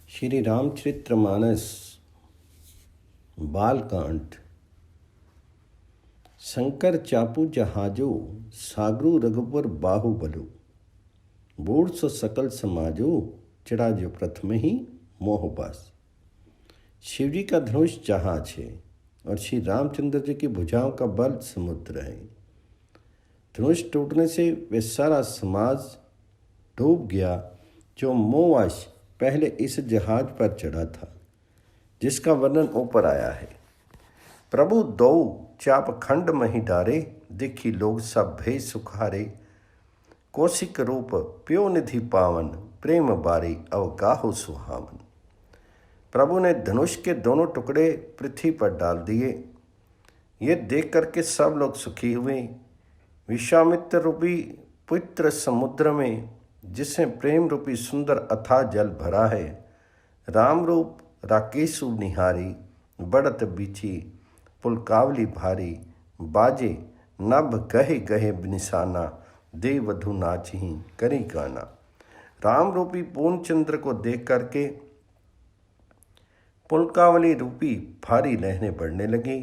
श्री रामचरितमानस बालकांड। शंकर चापू जहाजो सागरू रघुपुर बाहुबलु। बूढ़ सो सकल समाजो चढ़ा जो प्रथम ही मोहबास। शिवजी का धनुष जहाज है और श्री रामचंद्र जी की भुजाओं का बल समुद्र है। धनुष टूटने से वे सारा समाज डूब गया जो मोहवश पहले इस जहाज पर चढ़ा था, जिसका वर्णन ऊपर आया है। प्रभु दो चाप खंड मही डारे, दिखी लोग सब भय सुखारे। कौशिक रूप प्यो निधि पावन, प्रेम बारी अवगाहो सुहावन। प्रभु ने धनुष के दोनों टुकड़े पृथ्वी पर डाल दिए। ये देख करके सब लोग सुखी हुए। विश्वामित्र रूपी पुत्र समुद्र में, जिसमें प्रेम रूपी सुंदर अथाह जल भरा है, राम रूप राकेशु निहारी। बढ़त बीची पुलकावली भारी, बाजे नभ गहे गहे निशाना। देवधु नाचही करी गाना। राम रूपी पूर्णचंद्र को देख करके पुलकावली रूपी भारी लहरें बढ़ने लगी।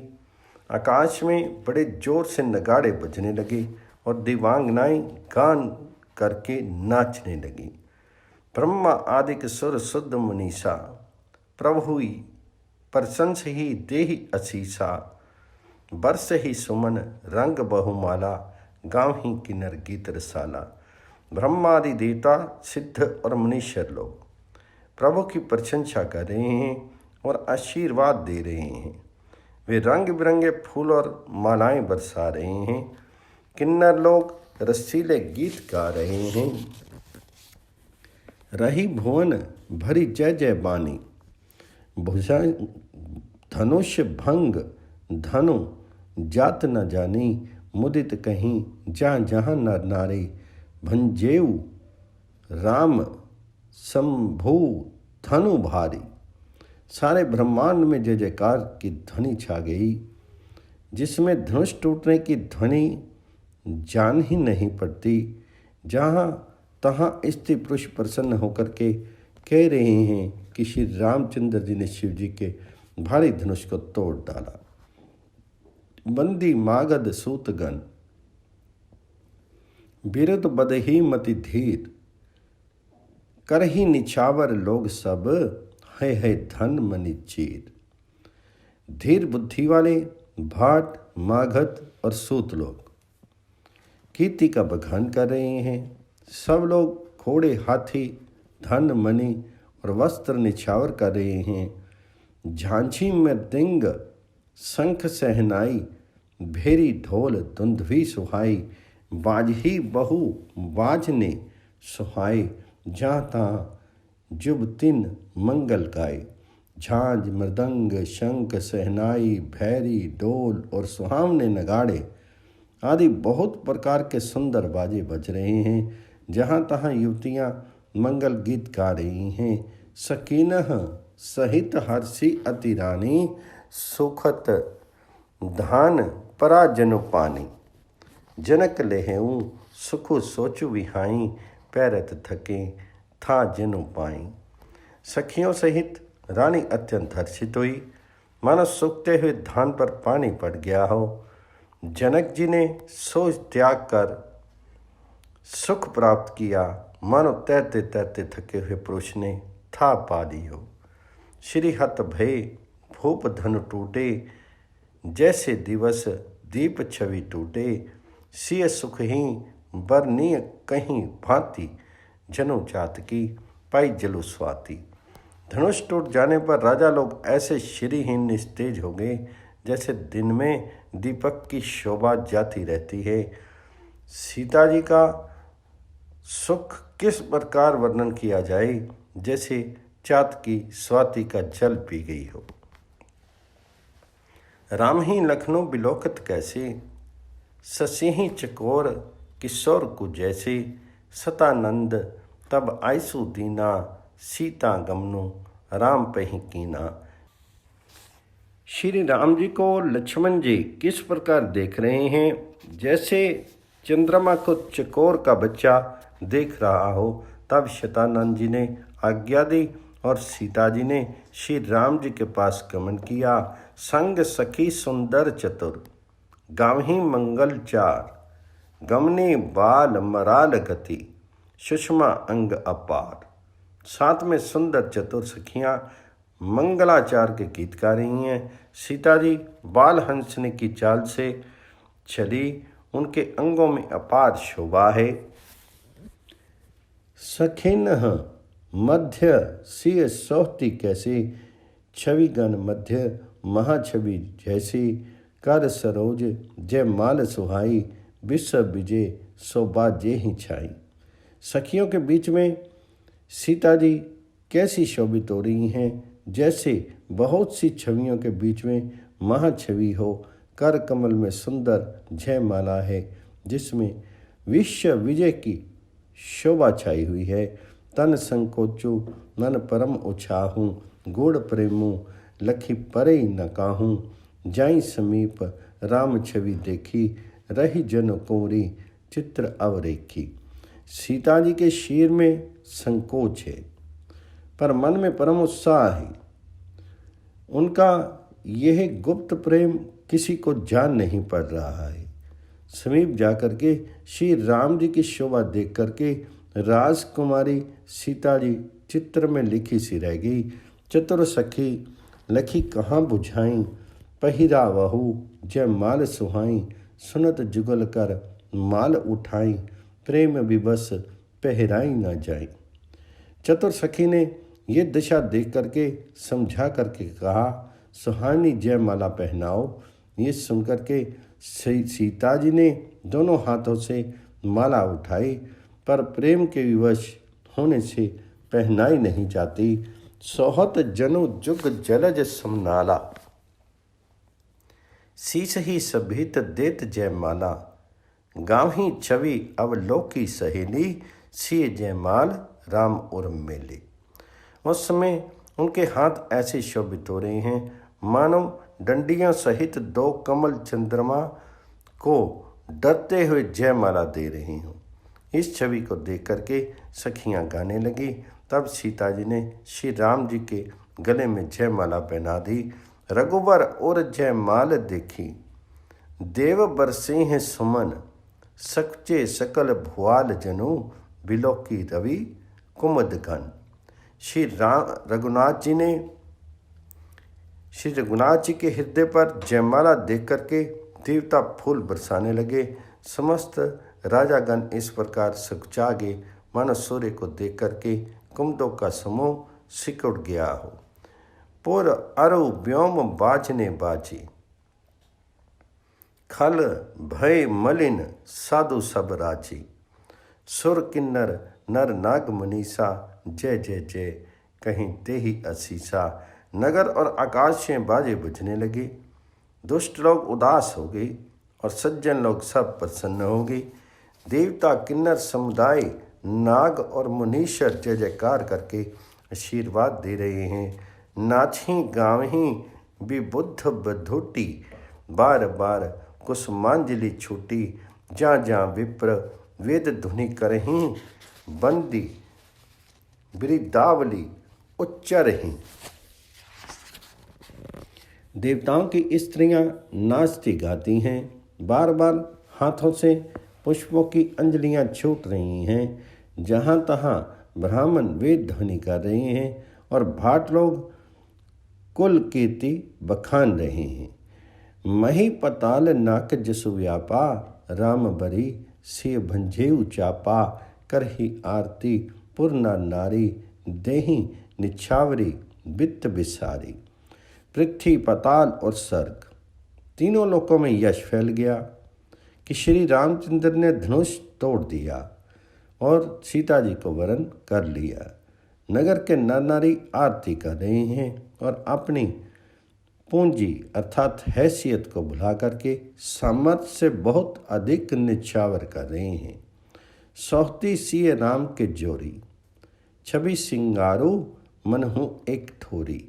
आकाश में बड़े जोर से नगाड़े बजने लगे और दिव्यांगनाएं गान करके नाचने लगी। ब्रह्मा आदिक सुर शुद्ध मुनीसा, प्रभु हुई प्रशंस ही देहि असीसा। बरस ही सुमन रंग बहुमाला, गाँव ही किन्नर गीत रसाला। ब्रह्मादि देवता सिद्ध और मनीश्वर लोग प्रभु की प्रशंसा कर रहे हैं और आशीर्वाद दे रहे हैं। वे रंग बिरंगे फूल और मालाएं बरसा रहे हैं। किन्नर लोग रसीले गीत गा रहे हैं। रही भुवन भरी जय जय बानी, भुजा धनुष भंग धनु जात न जानी। मुदित कहीं जहाँ जहाँ नर नारे, भंजेऊ राम शंभु धनु भारी। सारे ब्रह्मांड में जय जयकार की ध्वनि छा गई, जिसमें धनुष टूटने की ध्वनि जान ही नहीं पड़ती। जहाँ तहाँ स्त्री पुरुष प्रसन्न होकर के कह रहे हैं कि श्री रामचंद्र जी ने शिव जी के भारी धनुष को तोड़ डाला। बंदी मागध सूतगन, बिरुद बदही मति धीर। करही निछावर लोग सब, है धन मनि चीर। धीर बुद्धि वाले भाट मागध और सूत लोग कीर्ति का बखान कर रहे हैं। सब लोग घोड़े हाथी धन मणि और वस्त्र निछावर कर रहे हैं। झांझी मृदंग शंख सहनाई, भेरी ढोल धुंधवी सुहाई। बाजही बहु बाजने सुहाए, जहाँ तहाँ जुबतिन मंगल गाए। झांझ मृदंग शंख सहनाई, भैरी ढोल और सुहावने नगाड़े आदि बहुत प्रकार के सुंदर बाजे बज रहे हैं। जहाँ तहाँ युवतियाँ मंगल गीत गा रही हैं। सकीनह सहित हर्षि अति रानी, सुखत धान पराजनु पानी। जनक लेहऊ सुखु सोचु विहाई, पैरत थके था जनु पाई। सखियों सहित रानी अत्यंत हर्षित हुई, मानो सूखते हुए धान पर पानी पड़ गया हो। जनक जी ने सोच त्याग कर सुख प्राप्त किया, मानो तैरते तैरते थके हुए पुरुष ने था पा ली हो। श्री हत भय भूप धनु टूटे, जैसे दिवस दीप छवि टूटे। सिय सुख ही बरनीय कहीं भांति, जनु जात की पाई जलु स्वाति। धनुष टूट जाने पर राजा लोग ऐसे श्रीहीन निस्तेज हो गए, जैसे दिन में दीपक की शोभा जाती रहती है। सीता जी का सुख किस प्रकार वर्णन किया जाए, जैसे चात की स्वाति का जल पी गई हो। राम ही लखनऊ बिलोकत कैसे, ससिही चकोर किशोर को जैसे। सतानंद तब आयसु दीना, सीता गमनु राम पही कीना। श्री राम जी को लक्ष्मण जी किस प्रकार देख रहे हैं, जैसे चंद्रमा को चकोर का बच्चा देख रहा हो। तब शतानंद जी ने आज्ञा दी और सीता जी ने श्री राम जी के पास गमन किया। संग सखी सुंदर चतुर, गावहीं मंगल चार, गमने बाल मराल गति, सुषमा अंग अपार। साथ में सुंदर चतुर सखियां मंगलाचार के गीत गा रही हैं। सीता जी बाल हंसने की चाल से चली, उनके अंगों में अपार शोभा है। सखिनः मध्य सिय सोहती कैसे, छवि गण मध्य महाछवि जैसी, कर सरोज जय माल सुहाई, विश्व विजय शोभा जे ही छाई। सखियों के बीच में सीता जी कैसी शोभित हो रही हैं, जैसे बहुत सी छवियों के बीच में महाछवि हो। कर कमल में सुंदर जयमाला है, जिसमें विश्व विजय की शोभा छाई हुई है। तन संकोचु मन परम उछाहूँ, गुड़ प्रेमू लखी परे न काहूँ। जाई समीप राम छवि देखी, रही जन कोरी चित्र अवरेखी। सीता जी के शीर में संकोच है, पर मन में परम उत्साह है। उनका यह गुप्त प्रेम किसी को जान नहीं पड़ रहा है। समीप जाकर के श्री राम जी की शोभा देख करके राजकुमारी सीता जी चित्र में लिखी सी रह गई। चतुर सखी लखी कहाँ बुझाई, पहिरा वहू जय माल सुहाई, सुनत जुगल कर माल उठाई, प्रेम विवश पहराई न जाई। चतुर सखी ने ये दिशा देख करके समझा करके कहा, सुहानी जयमाला पहनाओ। ये सुनकर के सीता जी ने दोनों हाथों से माला उठाई, पर प्रेम के विवश होने से पहनाई नहीं जाती। सोहत जनु जुग जलज समनाला, शीश ही सभीत देत जयमाला, गावहीं छवि अवलोकी सहेली, सिय जयमाल राम उर्म मेले। उस समय उनके हाथ ऐसे शोभित हो रहे हैं मानो डंडियों सहित दो कमल चंद्रमा को डरते हुए जयमाला दे रही हूँ। इस छवि को देख करके सखियाँ गाने लगी। तब सीता जी ने श्री राम जी के गले में जयमाला पहना दी। रघुवर और जयमाल देखी, देव बरसे हैं सुमन, सच्चे सकल भुआल जनु, बिलोकी रवि कुमुद घन। श्री रघुनाथ जी के हृदय पर जयमाला देख करके देवता फूल बरसाने लगे। समस्त राजागण इस प्रकार सकुचा गए मानो सूर्य को देख करके कुमुदों का समूह सिकुड़ गया हो। पुर अरु व्योम बाजने बाजी, खल भय मलिन साधु सब राजी, सुर किन्नर नर नाग मनीषा, जय जय जय कहीं तेहि असीसा। नगर और आकाश से बाजे बजने लगे। दुष्ट लोग उदास हो गए और सज्जन लोग सब प्रसन्न हो गए। देवता किन्नर समुदाय नाग और मुनीश्वर जय जयकार करके आशीर्वाद दे रहे हैं। नाची गावहीं विबुद्ध बधोटी, बार बार कुसुमांजलि छूटी, जा जा विप्र वेद ध्वनि करहीं, बंदी बिरिदावली उच्चरहीं। देवताओं की स्त्रियां नाचती गाती हैं, बार बार हाथों से पुष्पों की अंजलियां छूट रही हैं। जहाँ तहाँ ब्राह्मण वेद ध्वनि कर रहे हैं और भाट लोग कुल कीर्ति बखान रहे हैं। मही पताल नाक जसु व्यापा, राम बरी सिय भंजेऊ चापा, करही आरती पूर्णा नारी, देही निछावरी वित्त विसारी। पृथ्वी पाताल और स्वर्ग तीनों लोकों में यश फैल गया कि श्री रामचंद्र ने धनुष तोड़ दिया और सीता जी को वरण कर लिया। नगर के नर नारी आरती कर रहे हैं और अपनी पूंजी अर्थात हैसियत को भुला करके सामर्थ्य से बहुत अधिक निछावर कर रहे हैं। सोहती सिय राम के जोरी, छवि सिंगारू मनहु एक ठोरी,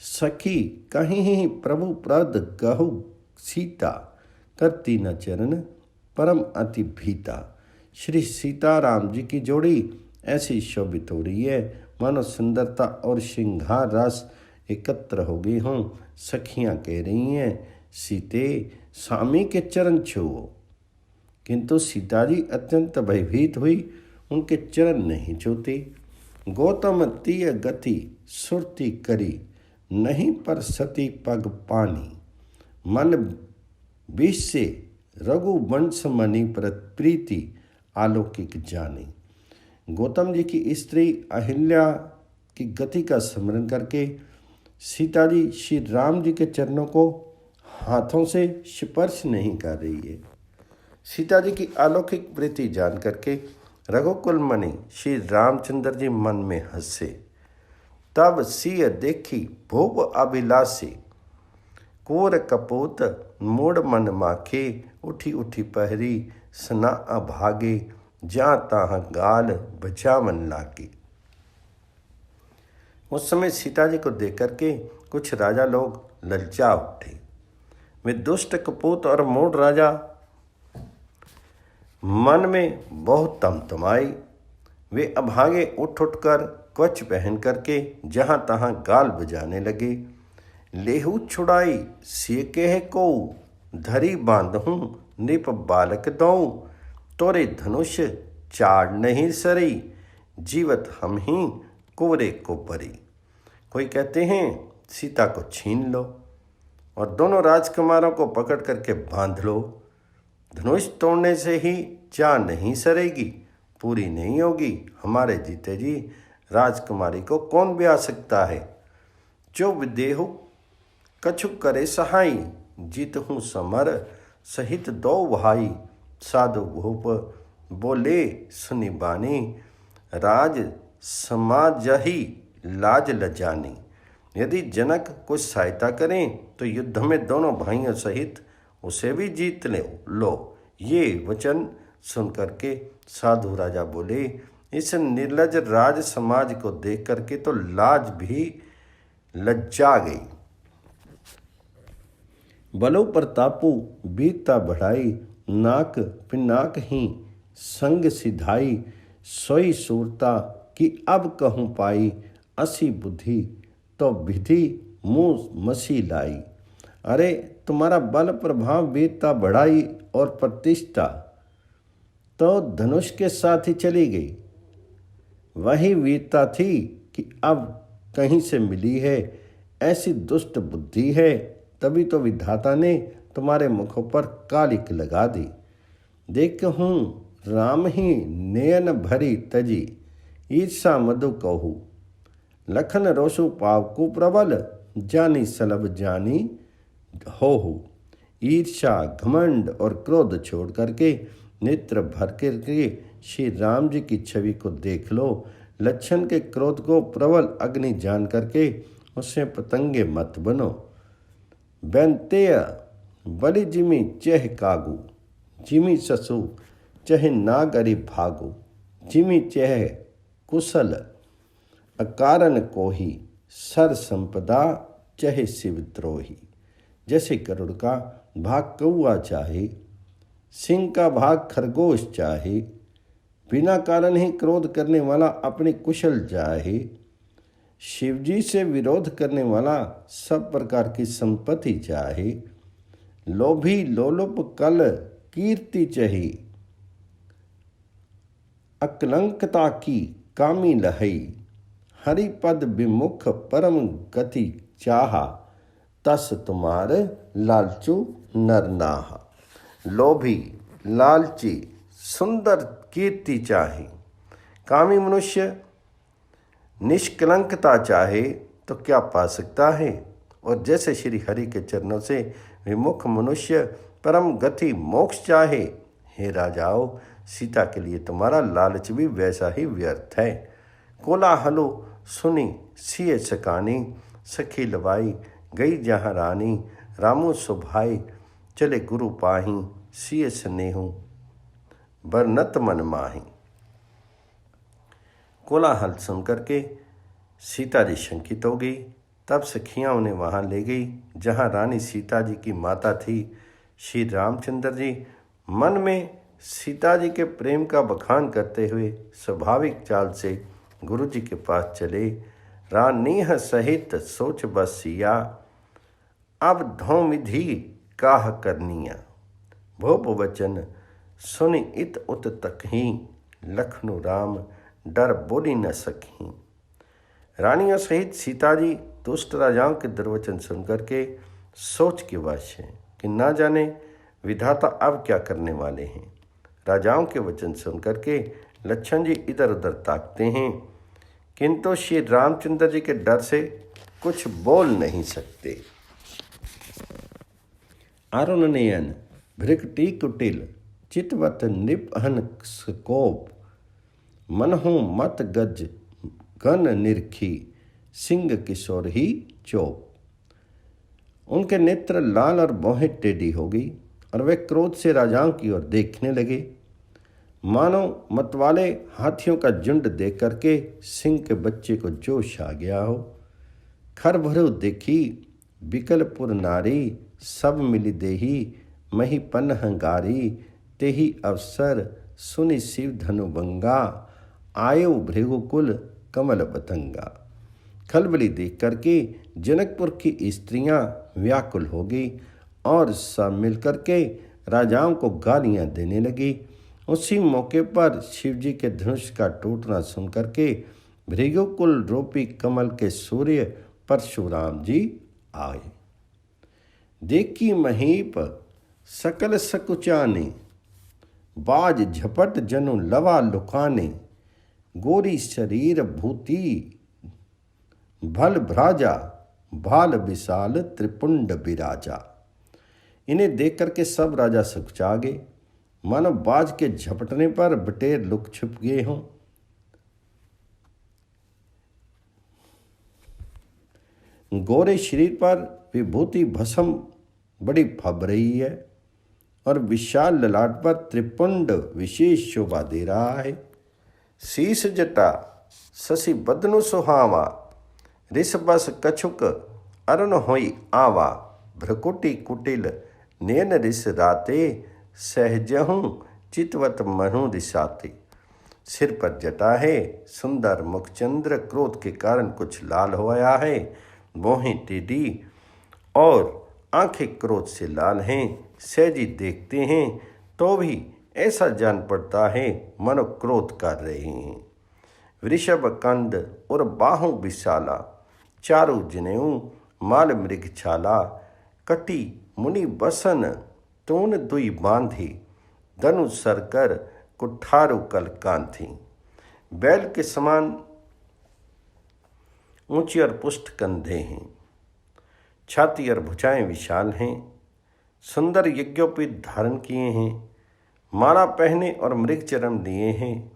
सखी कहीं प्रभु प्रद गहु सीता, करती न चरण परम अति भीता। श्री सीताराम जी की जोड़ी ऐसी शोभित हो रही है मानो सुंदरता और श्रृंगार रस एकत्र हो गई हों। सखियां कह रही हैं, सीते स्वामी के चरण छुओ। किंतु सीता जी अत्यंत भयभीत हुई, उनके चरण नहीं छूती। गौतम तीय गति सुरती करी, नहीं पर सती पग पानी। मन विष से रघुवंश मणि प्रीति अलौकिक जानी। गौतम जी की स्त्री अहिल्या की गति का स्मरण करके सीता जी श्री राम जी के चरणों को हाथों से स्पर्श नहीं कर रही है। सीता जी की अलौकिक प्रीति जान करके रघुकुल मणि श्री रामचंद्र जी मन में हंसे। तब सिय देखी भूप अभिलाषी, कोर कपूत मूड मन माखे। उठी उठी पहरी सना अभागे, जा ताहाँ गाल बचावन लागे। उस समय सीता जी को देख करके कुछ राजा लोग ललचा उठे। वे दुष्ट कपूत और मूढ़ राजा मन में बहुत तमतमाई। वे अभागे उठ उठकर कवच पहन करके जहाँ तहाँ गाल बजाने लगे। लेहू छुड़ाई से कह को, धरी बांधूं निप बालक दऊं। तोरे धनुष चाड़ नहीं सरी, जीवत हम ही कोरे को परी। कोई कहते हैं सीता को छीन लो और दोनों राजकुमारों को पकड़ करके बांध लो। धनुष तोड़ने से ही चाह नहीं सरेगी, पूरी नहीं होगी। हमारे जीते जी राजकुमारी को कौन ब्याह सकता है। जो विदेहु कछु करे सहाई, जीत हूँ समर सहित दो भाई। साधु भूप बोले सुनी बानी, राज समाज ही लाज लजानी। यदि जनक कुछ सहायता करें तो युद्ध में दोनों भाइयों सहित उसे भी जीत लो। ये वचन सुन करके साधु राजा बोले, इस निर्लज राज समाज को देख करके तो लाज भी लज्जा गई। बलो प्रतापु वीरता बढ़ाई, नाक पिनाक ही संग सिधाई। सोई सूरता कि अब कहूँ पाई, असी बुद्धि तो विधि मुँह मसी लाई। अरे तुम्हारा बल प्रभाव वीरता बढ़ाई और प्रतिष्ठा तो धनुष के साथ ही चली गई। वही वीरता थी कि अब कहीं से मिली है। ऐसी दुष्ट बुद्धि है, तभी तो विधाता ने तुम्हारे मुखों पर कालिक लगा दी। देख हूँ राम ही नयन भरी तजी, ईर्षा मधु कहू। लखन रोषु पाव कुप्रबल, जानी सलभ जानी हो। ईर्षा घमंड और क्रोध छोड़ करके नेत्र भर करके श्री राम जी की छवि को देख लो। लक्षण के क्रोध को प्रबल अग्नि जान करके उससे पतंगे मत बनो। बैंतेय बलि जिमी चह कागू, जिमी ससु चह नागरी भागू। जिमी चह कुशल अकारण कोही, सर संपदा चहे शिवद्रोही। जैसे गरुड़ का भाग कौआ चाहे, सिंह का भाग खरगोश चाहे, बिना कारण ही क्रोध करने वाला अपनी कुशल चाहे, शिवजी से विरोध करने वाला सब प्रकार की संपत्ति चाहे, लोभी लोलुप कल कीर्ति चाहे, अकलंकता की कामी लहई। हरिपद विमुख परम गति चाहा, तस तुम्हार लालचू नर नाहा। लोभी लालची सुंदर कीर्ति चाहे, कामी मनुष्य निष्कलंकता चाहे तो क्या पा सकता है। और जैसे श्री हरि के चरणों से विमुख मनुष्य परम गति मोक्ष चाहे, हे राजाओ सीता के लिए तुम्हारा लालच भी वैसा ही व्यर्थ है। कोलाहलो सुनी सिय सकानी, सखी लवाई गई जहाँ रानी। रामू सुभाई चले गुरु पाही, सिय स्नेहु बरनत मन माही। कोलाहल सुन करके सीता जी शंकित हो गई। तब सखियाँ उन्हें वहाँ ले गई जहाँ रानी सीता जी की माता थी। श्री रामचंद्र जी मन में सीता जी के प्रेम का बखान करते हुए स्वाभाविक चाल से गुरु जी के पास चले। रानीह सहित सोच बसिया, अब धौ विधि काह करनिया। भोप वचन सुनि इत उत तकही, लखनु राम डर बोली न सकी। रानियों सहित सीता जी दुष्ट राजाओं के दुर्वचन सुनकर के सोच के वश हैं कि ना जाने विधाता अब क्या करने वाले हैं। राजाओं के वचन सुनकर के लक्ष्मण जी इधर उधर ताकते हैं, किंतु श्री रामचंद्र जी के डर से कुछ बोल नहीं सकते। अरुण नयन भृकटी कुटिल, चितवत निपहन स्कोप। मनहु मत गज गन निरखी, सिंह किशोर ही चोप। उनके नेत्र लाल और भौहें टेढ़ी हो गई और वे क्रोध से राजाओं की ओर देखने लगे, मानो मतवाले हाथियों का झुंड देख करके सिंह के बच्चे को जोश आ गया हो। खर भरू देखी बिकलपुर नारी, सब मिली देही मही पन हंगारी। तेही अवसर सुनि शिव धनु बंगा, आयो भृगुकुल कमल पतंगा। खलबली देख करके जनकपुर की स्त्रियां व्याकुल हो गई और सब मिलकर के राजाओं को गालियां देने लगी। उसी मौके पर शिवजी के धनुष का टूटना सुनकर के भृगुकुल रूपी कमल के सूर्य परशुराम जी आए। देखी महीप सकल सकुचाने, बाज झपट जनु लवा लुकाने। गोरी शरीर भूति भल भ्राजा, भाल विशाल त्रिपुंड विराजा। इन्हें देख करके सब राजा सकुचा गए, मानो बाज के झपटने पर बटेर लुक छुप गए हों। गोरे शरीर पर विभूति भस्म बड़ी फब रही है और विशाल ललाट पर त्रिपुंड विशेष शोभा दे रहा है। शीश जटा शशि बदनु सुहावा, रिस बस कछुक अरुण होई आवा। भ्रकुटी कुटिल नैन रिस राते, सहजहूँ चितवत मनु रिसाते। सिर पर जटा है, सुंदर मुखचंद्र क्रोध के कारण कुछ लाल हो आया है, भौहें टेढ़ी और आंखें क्रोध से लाल हैं। सहजी देखते हैं तो भी ऐसा जान पड़ता है मनो क्रोध कर रहे हैं। वृषभ कंद और बाहु विशाला, चारु जनेऊ माल मृग छाला। कटी मुनि बसन तून दुई बांधी, धनु सरकर कुठारु कल कांथी। बैल के समान ऊंची और पुष्ट कंधे हैं, छाती और भुजाएं विशाल हैं। सुंदर यज्ञोपीत धारण किए हैं, माला पहने और मृग चरम लिए हैं।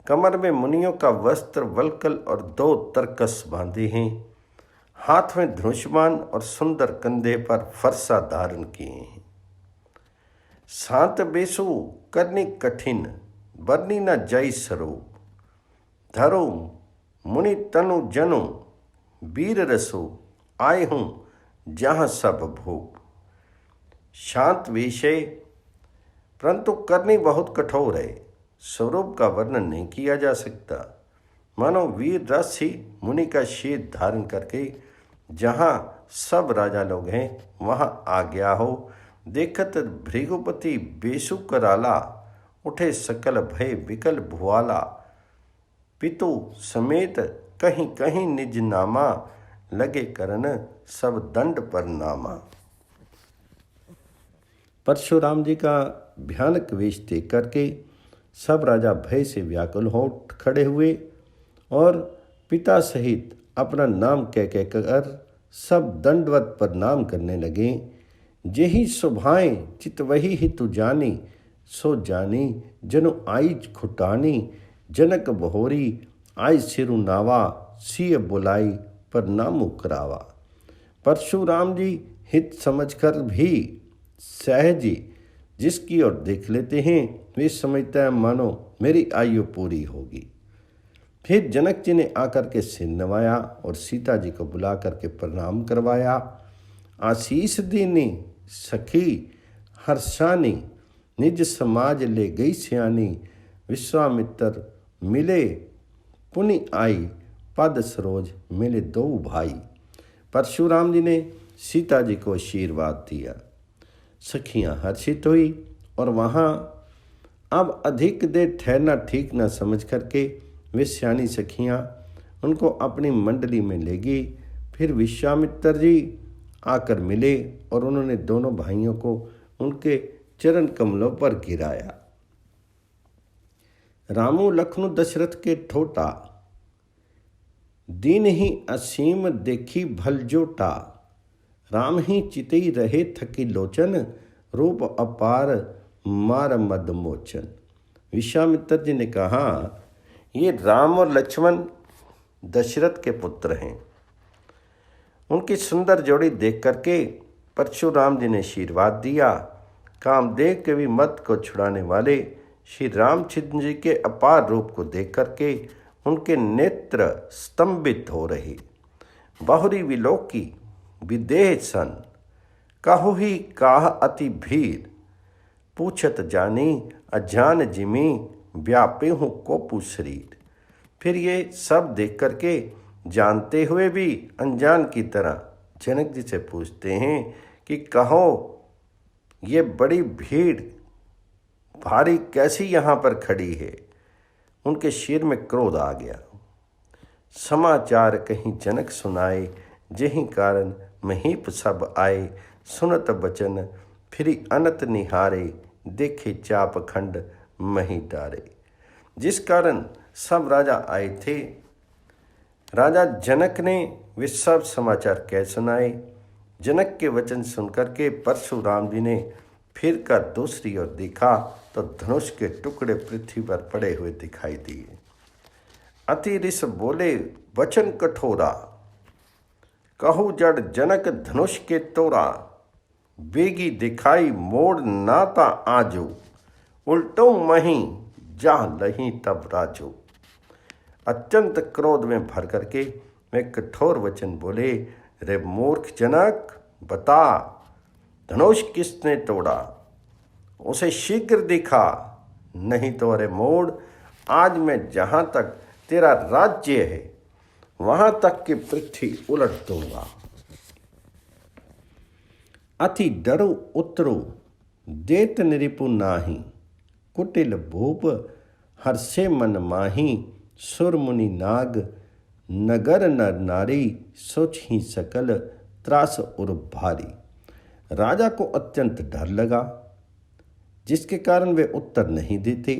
कमर में मुनियों का वस्त्र वल्कल और 2 तरकस बांधे हैं। हाथ में धनुष्मान और सुंदर कंधे पर फरसा धारण किए हैं। शांत बेसु करनी कठिन, बरनी न जय स्वरूप। धरो मुनि तनु जनु, वीर रसो आए हूँ जहाँ सब भूप। शांत विषय परंतु करनी बहुत कठोर है, स्वरूप का वर्णन नहीं किया जा सकता। मानो वीर रस ही मुनि का शीत धारण करके जहाँ सब राजा लोग हैं वहाँ आ गया हो। देखत भृगुपति बेसु कराला, उठे सकल भय विकल भुआला। पितु समेत कहीं कहीं निज नामा, लगे करन सब दंड पर नामा। परशुराम जी का भयानक वेश देख करके सब राजा भय से व्याकुल हो खड़े हुए और पिता सहित अपना नाम कह कर सब दंडवत प्रणाम करने लगे। जेहि शोभाएं चित वही हितु जानी, सो जानी जनु आईज खुटानी। जनक बहोरी आई सिरु नावा, सिय बुलाई पर नामु करावा। परशुराम जी हित समझकर भी सहजी जिसकी ओर देख लेते हैं वे समझता है मानो मेरी आयु पूरी होगी। फिर जनक जी ने आकर के सिर नवाया और सीता जी को बुला करके प्रणाम करवाया। आशीष दीनी सखी हर्षानी, निज समाज ले गई सियानी। विश्वामित्र मिले पुनि आई पद सरोज मिले दो भाई। परशुराम जी ने सीता जी को आशीर्वाद दिया। सखियाँ हर्षित हुई और वहाँ अब अधिक देर ठहरना ठीक न समझ करके वे सियानी सखियाँ उनको अपनी मंडली में ले गई। फिर विश्वामित्र जी आकर मिले और उन्होंने दोनों भाइयों को उनके चरण कमलों पर गिराया। रामू लखनऊ दशरथ के ठोटा, दीन ही असीम देखी भल जोटा। राम ही चितई रहे थकी लोचन, रूप अपार मार मद मोचन। विश्वामित्र जी ने कहा, ये राम और लक्ष्मण दशरथ के पुत्र हैं। उनकी सुंदर जोड़ी देख करके परशुराम जी ने आशीर्वाद दिया। कामदेव के भी मत को छुड़ाने वाले श्री रामचंद्र जी के अपार रूप को देख करके उनके नेत्र स्तंभित हो रहे। बहुरी विलोकी विदेह सन, कहु ही काह अति भीर। पूछत जानी अजान जिमी, व्यापे हूँ कोपु शरीर। फिर ये सब देख करके जानते हुए भी अनजान की तरह जनक जी से पूछते हैं कि कहो ये बड़ी भीड़ भारी कैसी यहाँ पर खड़ी है। उनके सिर में क्रोध आ गया। समाचार कहीं जनक सुनाए, जही कारण महीप सब आए। सुनत बचन फिर अनत निहारे, देखे चाप खंड मही डारे। जिस कारण सब राजा आए थे, राजा जनक ने वे सब समाचार कह सुनाए। जनक के वचन सुनकर के परशुराम जी ने फिर कर दूसरी ओर देखा तो धनुष के टुकड़े पृथ्वी पर पड़े हुए दिखाई दिए। अति रिस बोले वचन कठोरा, कहु जड़ जनक धनुष के तोरा। बेगी दिखाई मोड़ नाता आजो, उल्टो मही जहाँ लही तब राजो। अत्यंत क्रोध में भर करके वे कठोर वचन बोले, रे मूर्ख जनक, बता धनुष किसने तोड़ा, उसे शीघ्र दिखा, नहीं तो अरे मोड़ आज मैं जहाँ तक तेरा राज्य है वहाँ तक की पृथ्वी उलट दूंगा। अति डरो उतरो देत निरिपु नाही, कुटिल भूप हर्षे मन माही। सुर मुनि नाग नगर नर नारी, सोच ही सकल त्रास उर भारी। राजा को अत्यंत डर लगा, जिसके कारण वे उत्तर नहीं देते।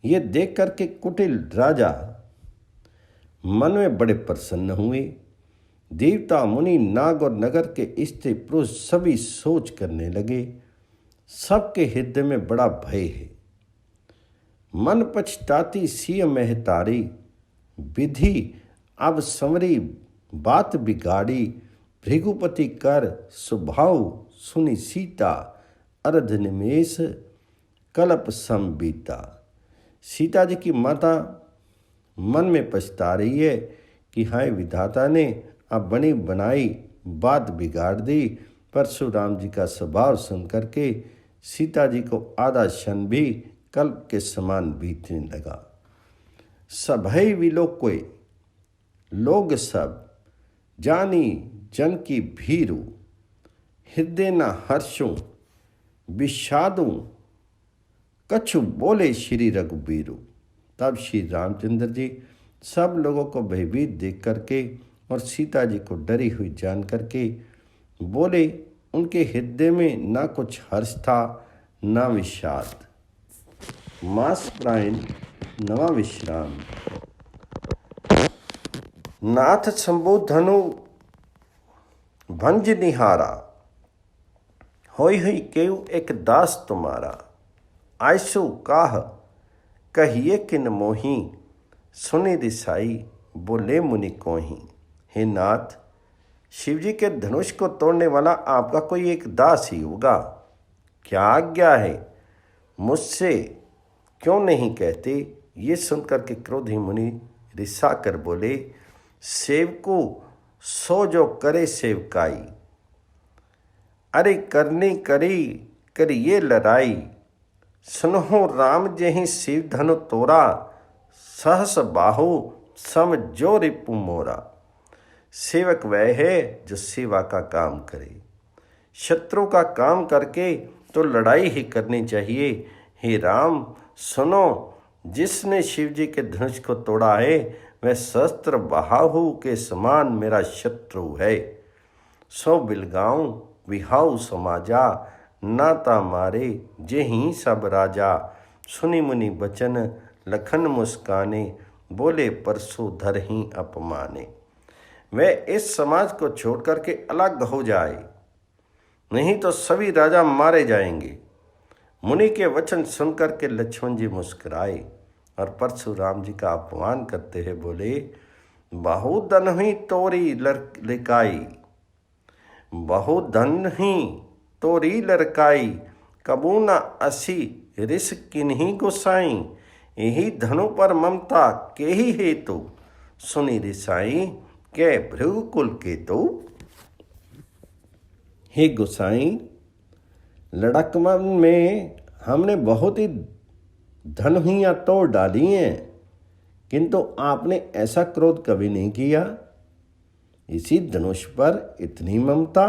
ये देख करके कुटिल राजा मन में बड़े प्रसन्न हुए। देवता मुनि नाग और नगर के स्त्री पुरुष सभी सोच करने लगे। सबके हृदय में बड़ा भय है। मन पछताती सिय महतारी, विधि अब संवरी बात बिगाड़ी। भृगुपति कर स्वभाव सुनी सीता, अर्ध निमेष कल्प संबीता। सीता जी की माता मन में पछता रही है कि हाय विधाता ने अब बनी बनाई बात बिगाड़ दी। परशुराम जी का स्वभाव सुन करके सीता जी को आधा क्षण भी कल्प के समान बीतने लगा। सभय विलोकोय लोग सब, जानी जन की भीरु। हृदय न हर्षों विषादों, कछु बोले श्री रघुबीरु। तब श्री रामचंद्र जी सब लोगों को भयभीत देख करके और सीता जी को डरी हुई जान करके बोले। उनके हृदय में ना कुछ हर्ष था ना विषाद। मास प्रायण नवा विश्राम। नाथ शंभु धनु भंज निहारा, होई हुई केउ एक दास तुम्हारा। आयसु काह कहिए किन मोही, सुनि दिसाई बोले मुनि कोही। हे नाथ, शिवजी के धनुष को तोड़ने वाला आपका कोई एक दास ही होगा। क्या आज्ञा है, मुझसे क्यों नहीं कहते। ये सुनकर के क्रोधी मुनि रिसा कर बोले, सेवकू सो जो करे सेवकाई। अरे करनी करी करिए लड़ाई। सुनहो राम जही शिव धनु तोरा, सहस बाहु सम जो रिपु मोरा। सेवक वह है जो सेवा का काम करे। शत्रु का काम करके तो लड़ाई ही करनी चाहिए। हे राम सुनो, जिसने शिव जी के धनुष को तोड़ा है वह शस्त्र बहाहु के समान मेरा शत्रु है। सो बिलगाऊं विहाउ समाजा, नाता मारे जेहि सब राजा। सुनि मुनि बचन लखन मुस्काने, बोले परसु धर ही अपमाने। वह इस समाज को छोड़ करके अलग हो जाए, नहीं तो सभी राजा मारे जाएंगे। मुनि के वचन सुनकर के लक्ष्मण जी मुस्कुराए और परशुराम जी का अपमान करते हुए बोले, बहुधन ही तोरी लिकाई, बहुधन ही तोरी लड़काई। कबू न असी रिस किन्हीं गोसाई, यही धनु पर ममता के ही हेतु। सुनी रिसाई के भृगुकुल केतु। हे गोसाई, लड़कमन में हमने बहुत ही धनुहियाँ तोड़ डाली हैं, किंतु आपने ऐसा क्रोध कभी नहीं किया। इसी धनुष पर इतनी ममता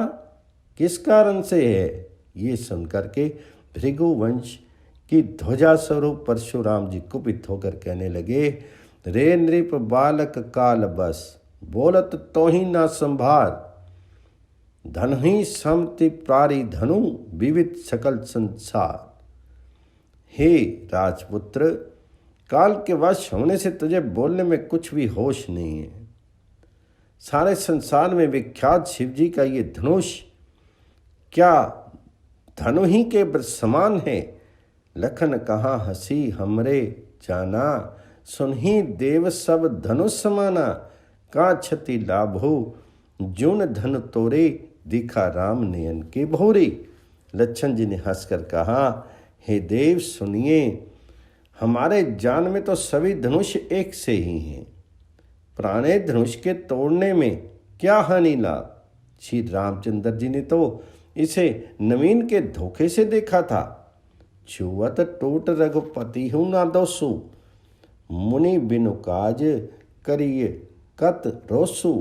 किस कारण से है? ये सुनकर के भृगुवंश की ध्वजा स्वरूप परशुराम जी कुपित होकर कहने लगे, रे नृप बालक काल बस, बोलत तो ही ना संभार। धन ही समति प्रारी धनु, विविध सकल संसार। हे राजपुत्र, काल के वश होने से तुझे बोलने में कुछ भी होश नहीं है। सारे संसार में विख्यात शिव जी का ये धनुष क्या धनु ही के समान है? लखन कहाँ हंसी हमरे जाना, सुनही देव सब धनुष समाना। का क्षति लाभो जुन धन तोरे, दिखा राम नयन के भोरे। लक्ष्मण जी ने हंसकर कहा, हे देव सुनिए, हमारे जान में तो सभी धनुष एक से ही हैं। पुराने धनुष के तोड़ने में क्या हानि लाभ? श्री रामचंद्र जी ने तो इसे नवीन के धोखे से देखा था। छुअत टूट रघुपति हूँ ना दोसु, मुनि बिनु काज करिए कत रोसु।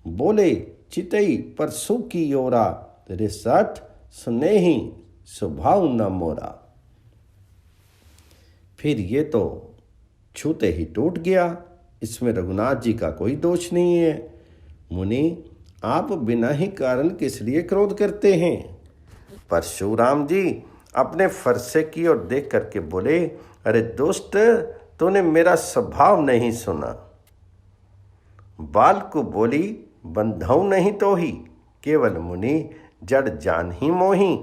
बोले चितई परसु की ओरा, तेरे सठ स्नेही स्वभाव न मोरा। फिर ये तो छूते ही टूट गया, इसमें रघुनाथ जी का कोई दोष नहीं है। मुनि, आप बिना ही कारण किस लिए क्रोध करते हैं? परशुराम जी अपने फरसे की ओर देख करके बोले, अरे दुष्ट, तूने मेरा स्वभाव नहीं सुना। बाल को बोली बंधौ नहीं तो ही, केवल मुनि जड़ जान ही मोही।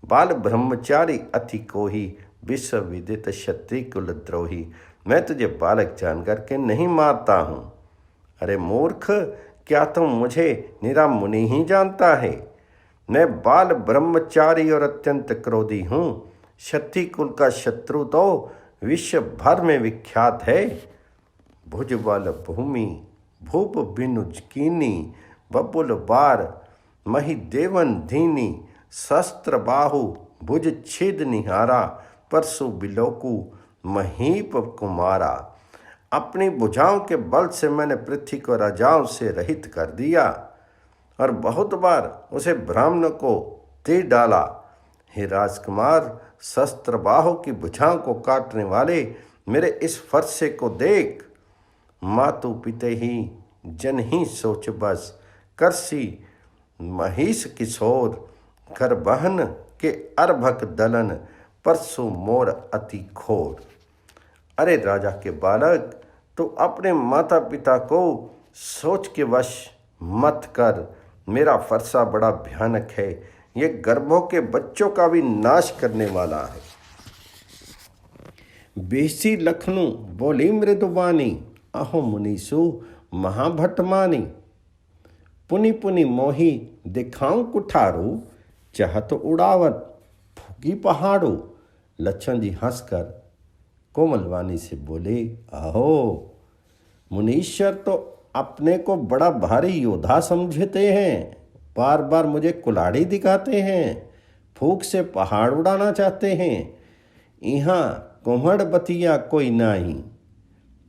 बाल ब्रह्मचारी अति कोही, विश्व विदित क्षत्रिय कुल द्रोही। मैं तुझे बालक जान करके नहीं मारता हूँ। अरे मूर्ख, क्या तुम मुझे निरा मुनि ही जानता है? मैं बाल ब्रह्मचारी और अत्यंत क्रोधी हूँ। क्षत्रिय कुल का शत्रु तो विश्व भर में विख्यात है। भुजबल भूमि भूप बिनुज कीनी, बबुल बार मही देवन धीनी। शस्त्र बाहु भुज छेद निहारा, परसु बिलोकु महीप कुमारा। अपनी भुजाओं के बल से मैंने पृथ्वी को राजाओं से रहित कर दिया और बहुत बार उसे ब्राह्मण को दे डाला। हे राजकुमार, शस्त्र बाहु की भुजाओं को काटने वाले मेरे इस फरसे को देख। मातु पिते ही जन ही सोच बस, करसी महिष किशोर। कर बहन के अर्भक दलन, परसु मोर अति खोर। अरे राजा के बालक, तो अपने माता पिता को सोच के वश मत कर। मेरा फरसा बड़ा भयानक है, ये गर्भों के बच्चों का भी नाश करने वाला है। बेसी लखनऊ बोली मृदुवानी, अहो मुनीसु महाभटमानी। पुनि पुनि मोही दिखाऊं कुठारू, चाहत उड़ावत फूकी पहाड़ू। लक्ष्मण जी हंसकर कोमलवाणी से बोले, आहो मुनीश्वर तो अपने को बड़ा भारी योद्धा समझते हैं, बार बार मुझे कुल्हाड़ी दिखाते हैं, फूक से पहाड़ उड़ाना चाहते हैं। यहाँ कुम्हड़ बतिया कोई नाही,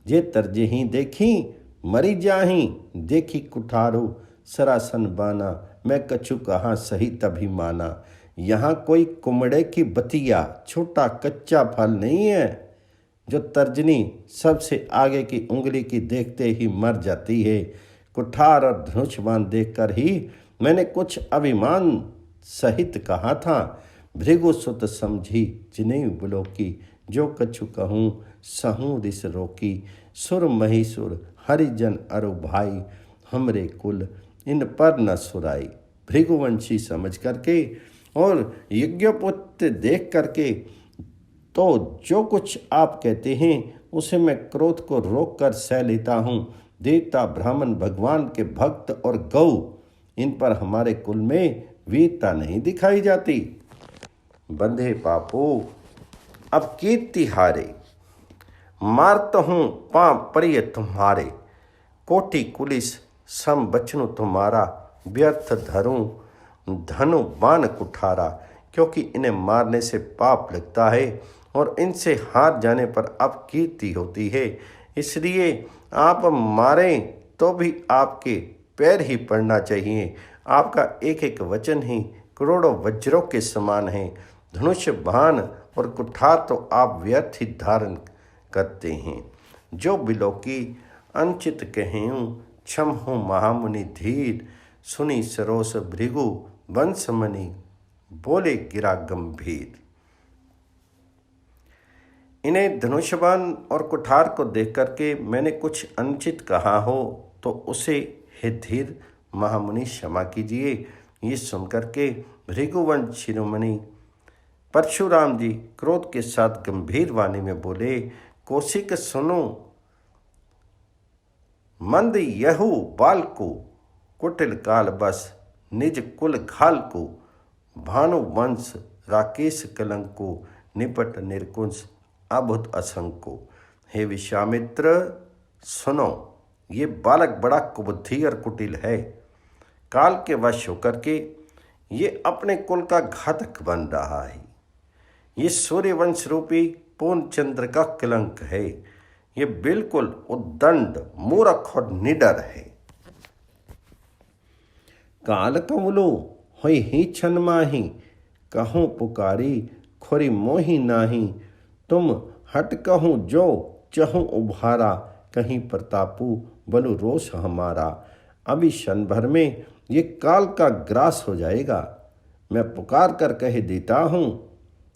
जे तरजे ही देखी मरी जाही देखी कुठारो सरासन बाना, मैं कछु कहाँ सही तभी माना। यहाँ कोई कुमड़े की बतिया छोटा कच्चा फल नहीं है, जो तर्जनी सबसे आगे की उंगली की देखते ही मर जाती है। कुठार और धनुषबाण देखकर ही मैंने कुछ अभिमान सहित कहा था। भृगु सुत समझी जिनेऊ बुलोकी, जो कछु कहूँ सहूँ रिस रोकी। सुर महिसुर हरिजन अरु भाई, हमरे कुल इन पर न सुराई। भृगुवंशी समझ करके और यज्ञोपत्य देख करके तो जो कुछ आप कहते हैं उसे मैं क्रोध को रोक कर सह लेता हूँ। देवता ब्राह्मण भगवान के भक्त और गौ, इन पर हमारे कुल में वीरता नहीं दिखाई जाती। बंधे पापो अब कीर्ति हारे, मारता हूँ पाप परिय तुम्हारे। कोटि कुलिस सम बचनु तुम्हारा, व्यर्थ धरूं धनु बाण कुठारा। क्योंकि इन्हें मारने से पाप लगता है और इनसे हार जाने पर अब कीर्ति होती है। इसलिए आप मारें तो भी आपके पैर ही पड़ना चाहिए। आपका एक एक वचन ही करोड़ों वज्रों के समान है। धनुष बाण और कुठार तो आप व्यर्थ ही धारण करते हैं। जो बिलोकी अंचित कहेऊँ, क्षम हूँ महामुनि धीर। सुनी सरोस भृगु वंशमणि, बोले गिरा गंभीर। इन्हें धनुषबाण और कुठार को देख करके मैंने कुछ अनुचित कहा हो तो उसे हे धीर महामुनि क्षमा कीजिए। ये सुनकर के भृगुवंश शिरोमणि परशुराम जी क्रोध के साथ गंभीर वाणी में बोले, कौशिक सुनो मंद यहू बाल को, कुटिल काल बस निज कुल घाल को। भानु वंश राकेश कलंक को, निपट निर्कुंज अभुत असंको। हे विश्वामित्र सुनो, ये बालक बड़ा कुबुद्धि और कुटिल है। काल के वश होकर के ये अपने कुल का घातक बन रहा है। ये सूर्यवंश रूपी पूर्ण चंद्र का कलंक है। ये बिल्कुल उद्दंड मूर्ख और निडर है। काल कमलो होई ही छन माही, कहूँ पुकारी खोरी मोही नाही। तुम हट कहूँ जो चहूँ उभारा, कहीं प्रतापु बलु रोष हमारा। अभी क्षण भर में ये काल का ग्रास हो जाएगा। मैं पुकार कर कह देता हूँ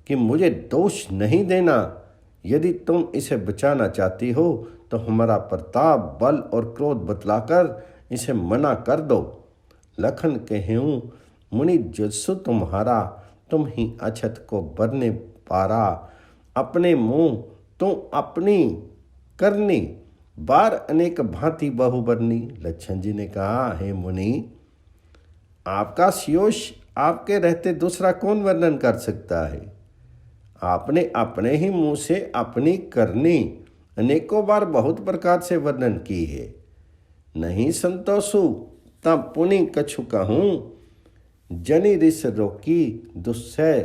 कि मुझे दोष नहीं देना। यदि तुम इसे बचाना चाहती हो तो हमारा प्रताप बल और क्रोध बतलाकर इसे मना कर दो। लखन कहेऊँ मुनि जुस्सु तुम्हारा, तुम ही अछत को बरने पारा। अपने मुँह तुम अपनी करनी, बार अनेक भांति बहु बरनी। लक्षण जी ने कहा, हे मुनि, आपका श्योष आपके रहते दूसरा कौन वर्णन कर सकता है। आपने अपने ही मुंह से अपनी करनी अनेकों बार बहुत प्रकार से वर्णन की है। नहीं संतोषु तब पुनि कछु कहूँ, जनि रिस रोकी दुस्सह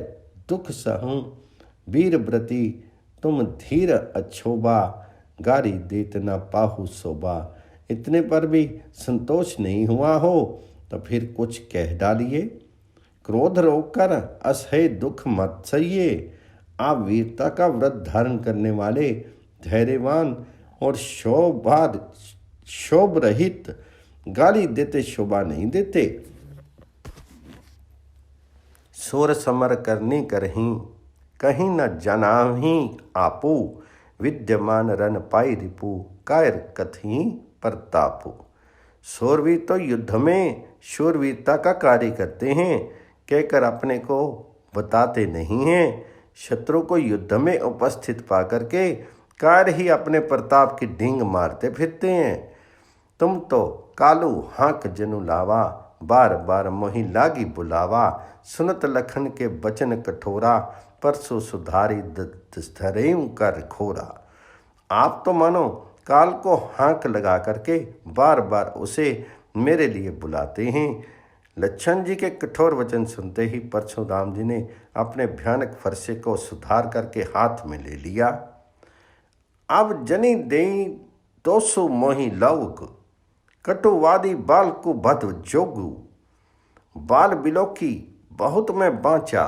दुख सहूँ। वीर व्रती तुम धीर अच्छोबा, गारी देत न पाहु शोभा। इतने पर भी संतोष नहीं हुआ हो तो फिर कुछ कह डालिए। क्रोध रोककर असह्य दुख मत सहिए। आप वीरता का व्रत धारण करने वाले धैर्यवान और शोभ रहित गाली देते शोभा नहीं देते। सूर समर करनी करहीं, कहीं न जनाहीं आपू। विद्यमान रन पाई रिपु, कायर कथहीं प्रतापु। शूरवीर तो युद्ध में शूरवीरता का कार्य करते हैं, कहकर अपने को बताते नहीं हैं। शत्रु को युद्ध में उपस्थित पाकर के कार ही अपने प्रताप की ढींग मारते फिरते हैं। तुम तो कालू हाँक जनु लावा, बार बार मोहि लागी बुलावा। सुनत लखन के बचन कठोरा, परसों सुधारी धरेऊ कर खोरा। आप तो मानो काल को हाँक लगा करके बार बार उसे मेरे लिए बुलाते हैं। लक्षण जी के कठोर वचन सुनते ही परशुराम जी ने अपने भयानक फरसे को सुधार करके हाथ में ले लिया। अब जनी देई दोसु मोहि लौक, कटुवादी बाल को बध जोगु, बाल बिलोकी बहुत मैं बाँचा,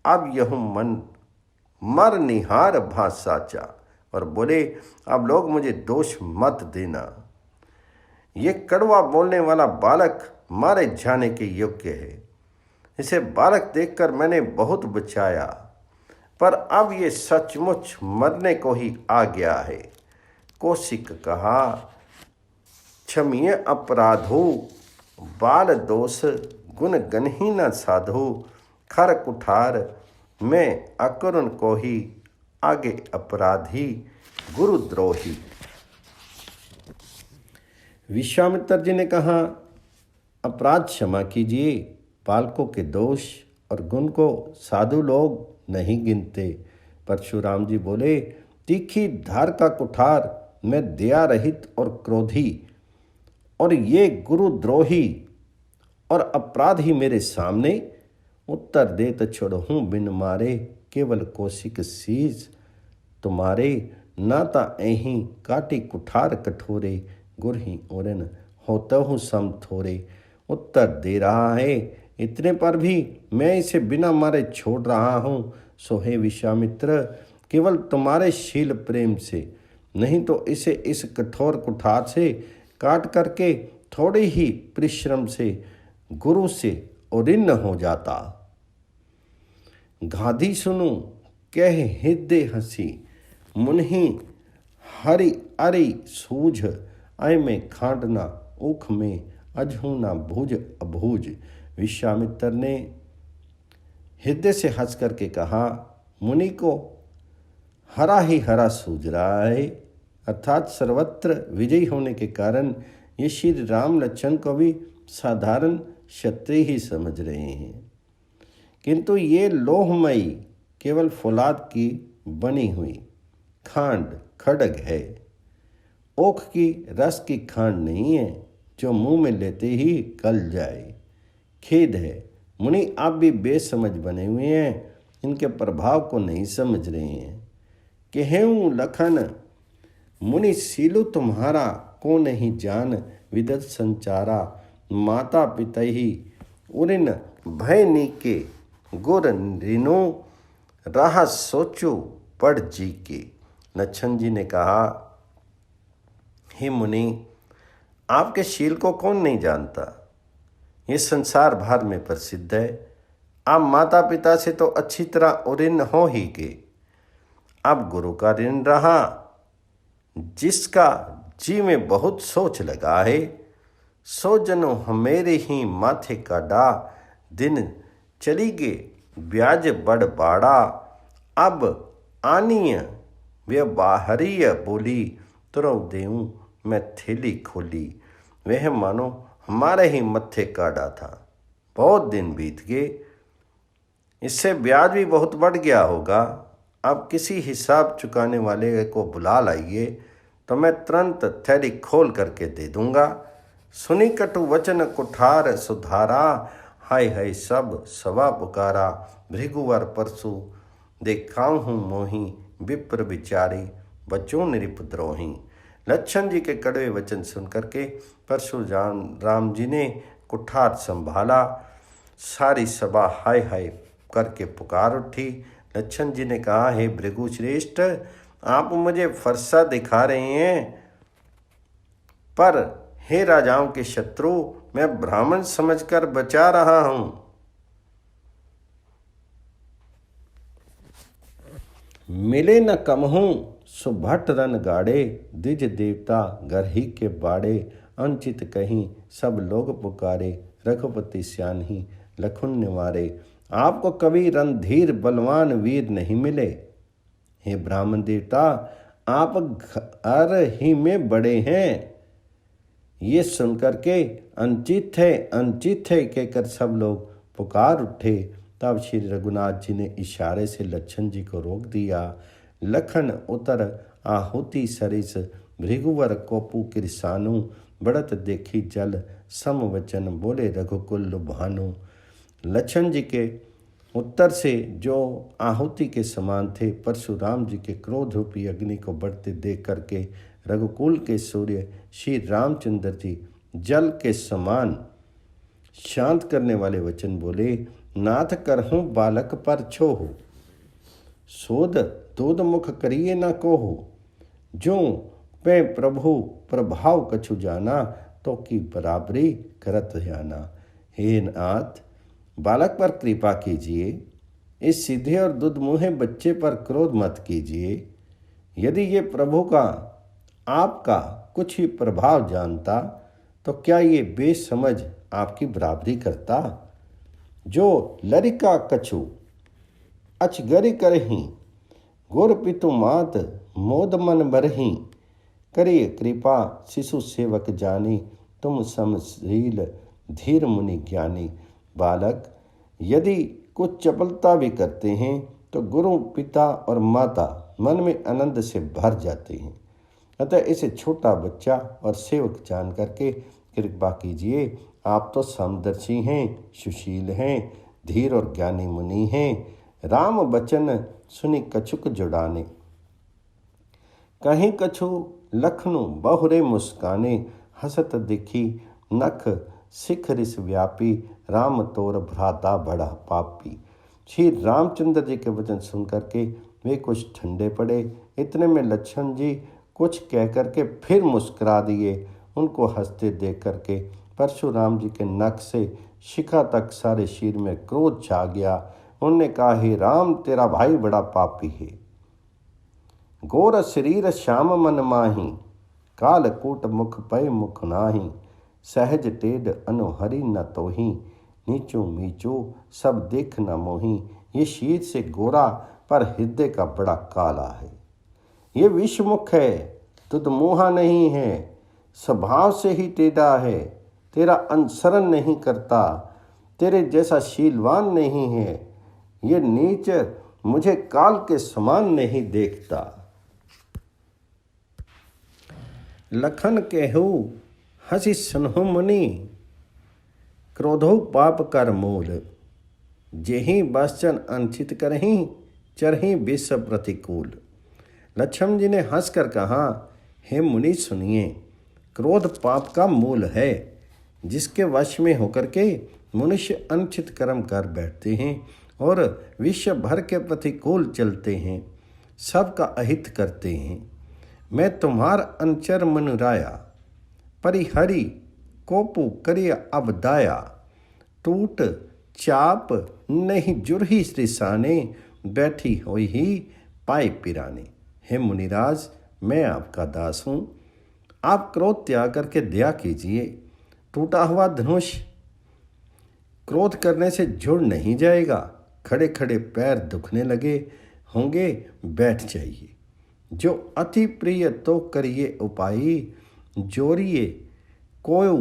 अब यहूँ मन मर निहार भा साचा। और बोले अब लोग मुझे दोष मत देना, ये कड़वा बोलने वाला बालक मारे जाने के योग्य है। इसे बालक देखकर मैंने बहुत बचाया, पर अब ये सचमुच मरने को ही आ गया है। कौशिक कहा, क्षमीय अपराधो बाल दोष, गुण गनही न साधो, खर कुठार मैं अकरुण को ही, आगे अपराधी गुरुद्रोही। विश्वामित्र जी ने कहा, अपराध क्षमा कीजिए, बालकों के दोष और गुण को साधु लोग नहीं गिनते। परशुराम जी बोले, तीखी धार का कुठार मैं दया रहित और क्रोधी, और ये गुरुद्रोही और अपराधी मेरे सामने, उत्तर दे तो छोड़हूँ बिन मारे, केवल कौशिक शीस तुम्हारे, नाता ऐही काटी कुठार कठोरे, गुरही ओरन होता हूँ सम थोरे। उत्तर दे रहा है, इतने पर भी मैं इसे बिना मारे छोड़ रहा हूँ। सो हे विश्वामित्र, केवल तुम्हारे शील प्रेम से, नहीं तो इसे इस कठोर कुठार से काट करके थोड़े ही परिश्रम से गुरु से ओरिन्न हो जाता। गाधी सुनु कह हृदय हंसी, मुन्ही हरि अरि सूझ, आय में खांडना ऊख में, अजहू ना भूज अभूज। विश्वामित्र ने हृदय से हंस करके कहा, मुनि को हरा ही हरा सूझ रहा है, अर्थात सर्वत्र विजयी होने के कारण ये श्री राम लक्ष्मण को भी साधारण क्षत्रिय ही समझ रहे हैं, किंतु ये लोहमयी केवल फौलाद की बनी हुई खांड खड्ग है, ओख की रस की खांड नहीं है जो मुंह में लेते ही गल जाए। खेद है, मुनि आप भी बेसमझ बने हुए हैं, इनके प्रभाव को नहीं समझ रहे हैं। कहेऊँ लखन मुनि सीलु तुम्हारा, को नहीं जान विदत संचारा, माता पिता ही उरिन भय नीके, गुर रिनो राह सोचो पढ़ जी के। लक्ष्मण जी ने कहा, हे मुनि, आपके शील को कौन नहीं जानता, ये संसार भर में प्रसिद्ध है। आप माता पिता से तो अच्छी तरह उऋण हो ही गए, अब गुरु का ऋण रहा, जिसका जी में बहुत सोच लगा है, सो जनो हमेरे ही माथे का डा, दिन चली गे ब्याज बड़ बाड़ा, अब आनीय व्यवहारीय बोली, तुरव देऊँ मैं थैली खोली। वह मानो हमारे ही मत्थे का डा था, बहुत दिन बीत गए, इससे ब्याज भी बहुत बढ़ गया होगा। अब किसी हिसाब चुकाने वाले को बुला लाइए तो मैं तुरंत थैली खोल करके दे दूंगा। सुनी कटु वचन कुठार सुधारा, हाय हाय सब सवा पुकारा, भृगुवर परसु देखाऊँ हूँ मोही, विप्र विचारी बचों निरिपद्रोही। लक्ष्मण जी के कड़वे वचन सुन करके परशुराम राम जी ने कुठार संभाला, सारी सभा हाय हाय करके पुकार उठी। लक्ष्मण जी ने कहा, हे भृगु श्रेष्ठ, आप मुझे फरसा दिखा रहे हैं, पर हे राजाओं के शत्रु, मैं ब्राह्मण समझकर बचा रहा हूं। मिले न कमहूँ सुभट रन गाड़े, द्विज देवता घर ही के बाड़े, अंचित कहीं सब लोग पुकारे, रघुपति श्यान ही लखुन निवारे। आपको कभी रणधीर बलवान वीर नहीं मिले। हे ब्राह्मण देवता, आप घर ही में बड़े हैं। ये सुनकर के अंचित है कहकर सब लोग पुकार उठे। तब श्री रघुनाथ जी ने इशारे से लक्ष्मण जी को रोक दिया। लखन उतर आहुति सरिस, भृगुवर कोपु किरसानु, बढ़त देखी जल सम वचन, बोले रघुकुल भानु। लक्ष्मण जी के उत्तर से जो आहुति के समान थे, परशुराम जी के क्रोध रूपी अग्नि को बढ़ते देख करके रघुकुल के सूर्य श्री रामचंद्र जी जल के समान शांत करने वाले वचन बोले। नाथ करहूँ बालक पर छोहु, सोध दूध मुख करिए न कोहु। जो मैं प्रभु प्रभाव कछु जाना, तो की बराबरी करत जाना। हे नाथ, बालक पर कृपा कीजिए, इस सीधे और दुधमुहे बच्चे पर क्रोध मत कीजिए। यदि ये प्रभु का आपका कुछ ही प्रभाव जानता, तो क्या ये बेसमझ आपकी बराबरी करता। जो लरिका कछु अचगरि करही, गुर पितु मात मोद मन बरही। करिए कृपा शिशु सेवक जानी, तुम समशील धीर मुनि ज्ञानी। बालक यदि कुछ चपलता भी करते हैं, तो गुरु पिता और माता मन में आनंद से भर जाते हैं। अतः इसे छोटा बच्चा और सेवक जान करके कृपा कीजिए। आप तो समदर्शी हैं, सुशील हैं, धीर और ज्ञानी मुनि हैं। राम बचन सुनि कछुक जुड़ाने, कहीं कछु लखनु बहुरे मुस्काने। हसत दिखी नख सिख रिस व्यापी, राम तोर भ्राता बड़ा पापी। श्री रामचंद्र जी के वचन सुन करके वे कुछ ठंडे पड़े। इतने में लक्ष्मण जी कुछ कह करके फिर मुस्कुरा दिए। उनको हंसते देख करके परशुराम जी के नख से शिखा तक सारे शरीर में क्रोध छा गया। उन्होंने कहा, हे राम, तेरा भाई बड़ा पापी है। गोर शरीर श्याम मन माही, काल कूट मुख पय मुख नाही। सहज टेढ़ अनुहरि न तोही, नीचो मीचो सब देख न मोही। ये शीत से गोरा पर हृदय का बड़ा काला है। ये विषमुख है, तुद मुहा नहीं है। स्वभाव से ही टेढ़ा है, तेरा अनुसरण नहीं करता। तेरे जैसा शीलवान नहीं है। ये नीच मुझे काल के समान नहीं देखता। लखन केहू हंसी सुनहु मुनि, क्रोधो पाप कर मूल। जेहि बसचन अंचित करही, चरही विष प्रतिकूल। लक्ष्मण जी ने हंसकर कहा, हे मुनि सुनिए, क्रोध पाप का मूल है, जिसके वश में होकर के मनुष्य अनुचित कर्म कर बैठते हैं और विश्व भर के प्रतिकूल चलते हैं, सबका अहित करते हैं। मैं तुम्हार अंचर मनुराया, परिहरि कोपु करिया अब दाया। टूट चाप नहीं जुरही श्रीसाने, बैठी हुई ही पाए पिराने। हे मुनिराज, मैं आपका दास हूँ, आप क्रोध त्याग करके दया कीजिए। टूटा हुआ धनुष क्रोध करने से जुड़ नहीं जाएगा। खड़े खड़े पैर दुखने लगे होंगे, बैठ जाइए। जो अति प्रिय तो करिए उपाई, जोरिए कोयु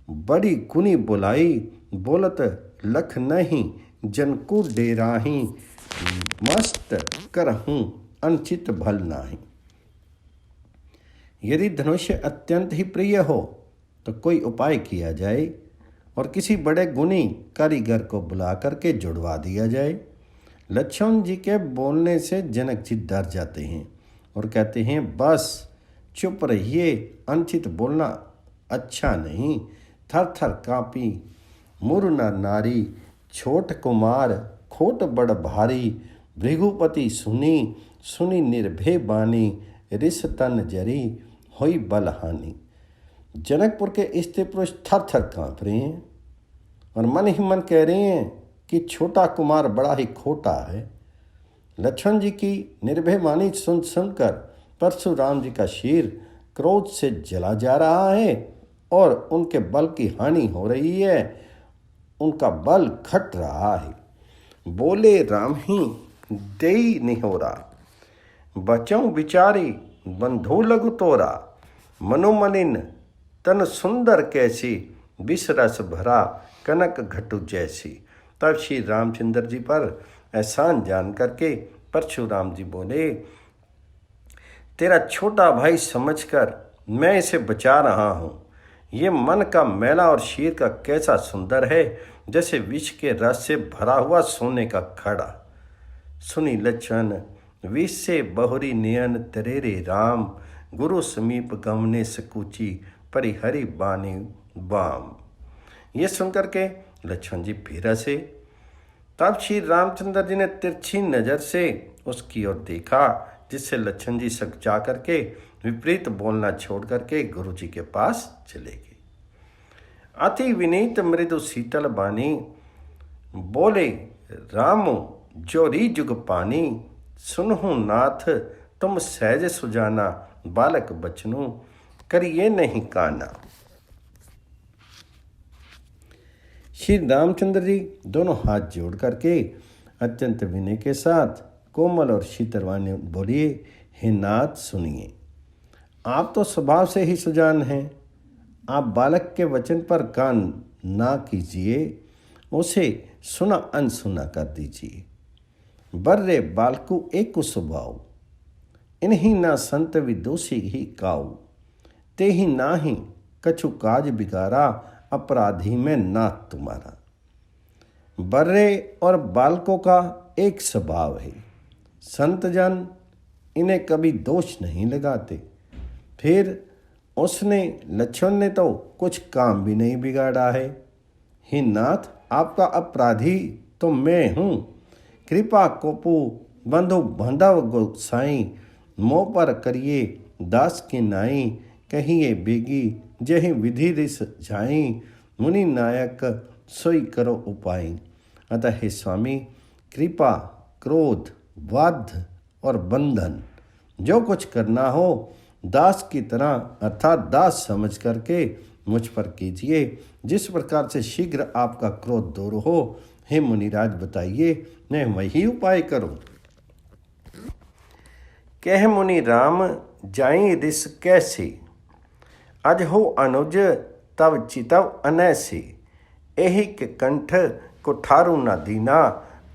बड़ी गुनी बुलाई। बोलत लख नहीं जनकु डेराही, मस्त करहूँ अनचित भल नाही। यदि धनुष अत्यंत ही प्रिय हो तो कोई उपाय किया जाए और किसी बड़े गुणी कारीगर को बुला करके जुड़वा दिया जाए। लक्ष्मण जी के बोलने से जनक जी डर जाते हैं और कहते हैं, बस चुप रहिए, अनुचित बोलना अच्छा नहीं। थर थर कांपी मुर नर नारी, छोट कुमार खोट बड़ भारी। भृगुपति सुनी सुनी निर्भय बानी, रिस तन जरी होई बलहानी। जनकपुर के स्त्री पुरुष थर थर कांप रहे हैं और मन ही मन कह रहे हैं कि छोटा कुमार बड़ा ही खोटा है। लक्ष्मण जी की निर्भय वाणी सुन सुनकर परशुराम जी का शीर क्रोध से जला जा रहा है और उनके बल की हानि हो रही है, उनका बल घट रहा है। बोले राम ही देई निहोरा, बचऊं बिचारी बंधु लघु तोरा। मनोमनिन तन सुंदर कैसी, विष रस भरा कनक घटु जैसी। तब श्री रामचंद्र जी पर एहसान जान करके परशुराम जी बोले, तेरा छोटा भाई समझकर मैं इसे बचा रहा हूँ। ये मन का मैला और शीर का कैसा सुंदर है, जैसे विष के रस से भरा हुआ सोने का खड़ा। सुनी लक्ष्मण विष से बहुरी नयन तेरे राम, गुरु समीप गमने सकूची, परिहरि बानी बाम। ये सुनकर के लक्ष्मण जी फिर हंसे। तब श्री रामचंद्र जी ने तिरछी नजर से उसकी ओर देखा, जिससे लक्ष्मण जी सक जा करके विपरीत बोलना छोड़ करके गुरु जी के पास चले गए। अति विनीत मृदु शीतल बानी, बोले रामो जोरी जुग पानी, सुनहु नाथ तुम सहज सुजाना, बालक बचनु करिए नहीं काना। श्री रामचंद्र जी दोनों हाथ जोड़ करके अत्यंत विनय के साथ कोमल और शीतल वाणी बोलिए, हे नाथ सुनिए, आप तो स्वभाव से ही सुजान हैं। आप बालक के वचन पर कान ना कीजिए, उसे सुना अनसुना कर दीजिए। बर्रे बालकु एक स्वभाव, इन्हीं ना संत विदोषी ही काऊ, ते ही ना ही कछु काज बिगारा, अपराधी में नाथ तुम्हारा। बर्रे और बालकों का एक स्वभाव है, संत जन इन्हें कभी दोष नहीं लगाते। फिर उसने लक्ष्मण ने तो कुछ काम भी नहीं बिगाड़ा है। हे नाथ, आपका अपराधी तो मैं हूँ। कृपा कोपु बंधु बांधव गोसाई, मोह पर करिए दास की नाई, कहिए बेगी जहि विधि रिस जाई, मुनि नायक सोई करो उपाय। अतः हे स्वामी, कृपा, क्रोध, वाद और बंधन जो कुछ करना हो दास की तरह अर्थात दास समझ करके मुझ पर कीजिए। जिस प्रकार से शीघ्र आपका क्रोध दूर हो, हे मुनिराज बताइए, मैं वही उपाय करूं। कह मुनि राम जाई रिस कैसे, अज हो अनुज तब चितव अनैसे, एहि के कंठ कुठारू न दीना,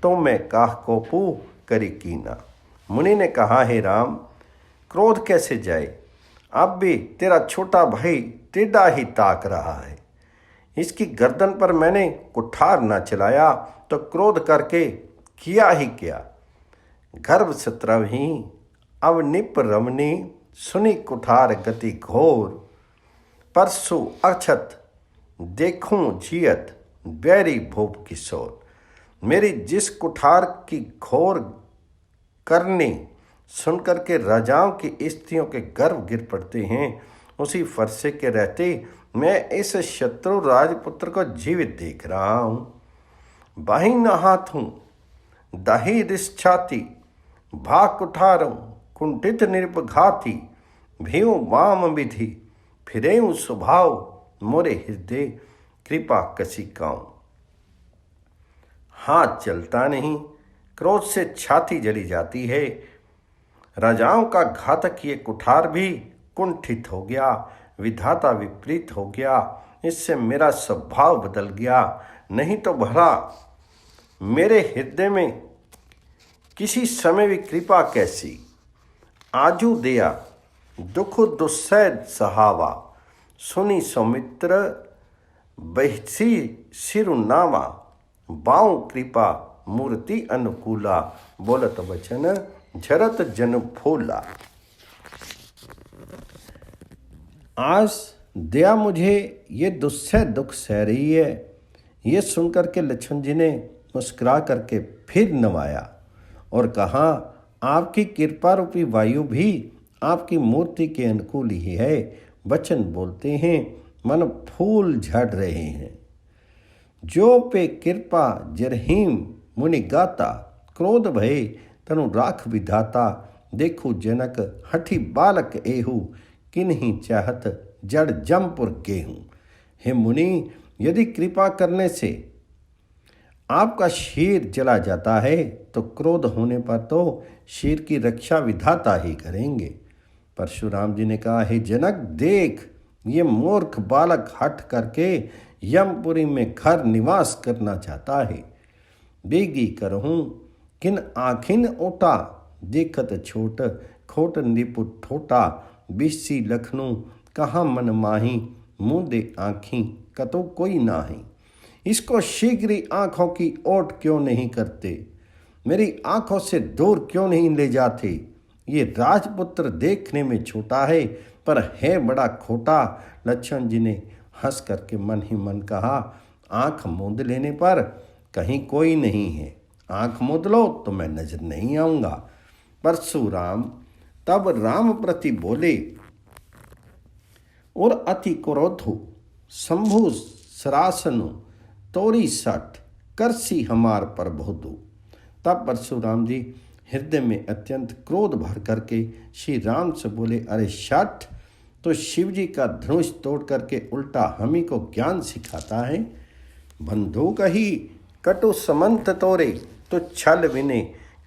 तो मैं काह कोपू करी कीना। मुनि ने कहा, हे राम, क्रोध कैसे जाए, अब भी तेरा छोटा भाई टेढ़ा ही ताक रहा है। इसकी गर्दन पर मैंने कुठार न चलाया तो क्रोध करके किया ही क्या। गर्भ सत्रवही अब निप रमनी, सुनी कुठार गति घोर, परसु अक्षत देखूं जियत, बैरी भूप किशोर। मेरी जिस कुठार की घोर करनी सुनकर के राजाओं की स्त्रियों के गर्भ गिर पड़ते हैं, उसी फरसे के रहते मैं इस शत्रु राजपुत्र को जीवित देख रहा हूँ। बाही न हाथ हूँ दाही रिस छाती, भा कुठारों कुंठित निर्घाती, भीऊ वाम विधि फिरेऊ स्वभाव, मोरे हृदय कृपा कसी काऊं। हाथ चलता नहीं, क्रोध से छाती जली जाती है। राजाओं का घातक ये कुठार भी कुंठित हो गया, विधाता विपरीत हो गया, इससे मेरा स्वभाव बदल गया। नहीं तो भला मेरे हृदय में किसी समय भी कृपा कैसी। आजू दिया दुख दुस्सह सहावा, सुनी सौमित्र बहसी सिरुनावा, बाऊ कृपा मूर्ति अनुकूला, बोलत वचन झरत जन फूला। आज दया मुझे ये दुस्सह दुख सह रही है। ये सुनकर के लक्ष्मण जी ने मुस्कुरा करके फिर नवाया और कहा, आपकी कृपा रूपी वायु भी आपकी मूर्ति के अनुकूल ही है। वचन बोलते हैं, मन फूल झड़ रहे हैं। जो पे कृपा जरहीम मुनि गाता, क्रोध भय तनु राख विधाता, देखो जनक हठी बालक एहू, किन्हीं चाहत जड़ जमपुर गेहूं। हे मुनि, यदि कृपा करने से आपका शीर जला जाता है तो क्रोध होने पर तो शीर की रक्षा विधाता ही करेंगे। परशुराम जी ने कहा, हे जनक देख, ये मूर्ख बालक हट करके यमपुरी में घर निवास करना चाहता है। बेगी करहूँ किन आखिन ओटा, देखत छोट खोट निपुट ठोटा, बिस्सी लखनऊ कहाँ मन माही, मुँह दे आँखी कतो कोई नाही। इसको शीघ्र ही आँखों की ओट क्यों नहीं करते, मेरी आँखों से दूर क्यों नहीं ले जाते। ये राजपुत्र देखने में छोटा है पर है बड़ा खोटा। लक्ष्मण जी ने हंस करके मन ही मन कहा, आंख मूंद लेने पर कहीं कोई नहीं है, आंख मूंद लो तो मैं नजर नहीं आऊंगा। परशुराम तब राम प्रति बोले, और अति क्रोधो शंभु सरासनु तोरी सठ करसी हमार पर बोधु। तब परशुराम जी हृदय में अत्यंत क्रोध भर करके श्री राम से बोले, अरे शठ, तो शिव जी का धनुष तोड़ करके उल्टा हम ही को ज्ञान सिखाता है। बंदूक ही कटु समंत तोरे, तो छल विने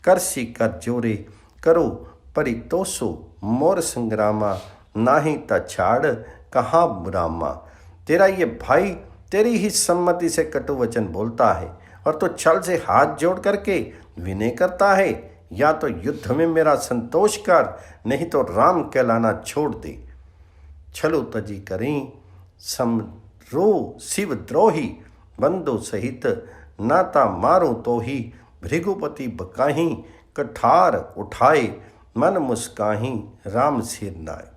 करसी कर जोरे। करो परितोषो मोर संग्रामा, नाही ता छाड़ कहाँ बुरामा। तेरा ये भाई तेरी ही सम्मति से कटु वचन बोलता है और तो छल से हाथ जोड़ करके विनय करता है। या तो युद्ध में मेरा संतोष कर, नहीं तो राम कहलाना छोड़ दे। छलो तजी करें समरो शिव द्रोही, बंदो सहित नाता मारो तो ही। भृगुपति बकाही कठार उठाए, मन मुस्काही राम सिर नाय।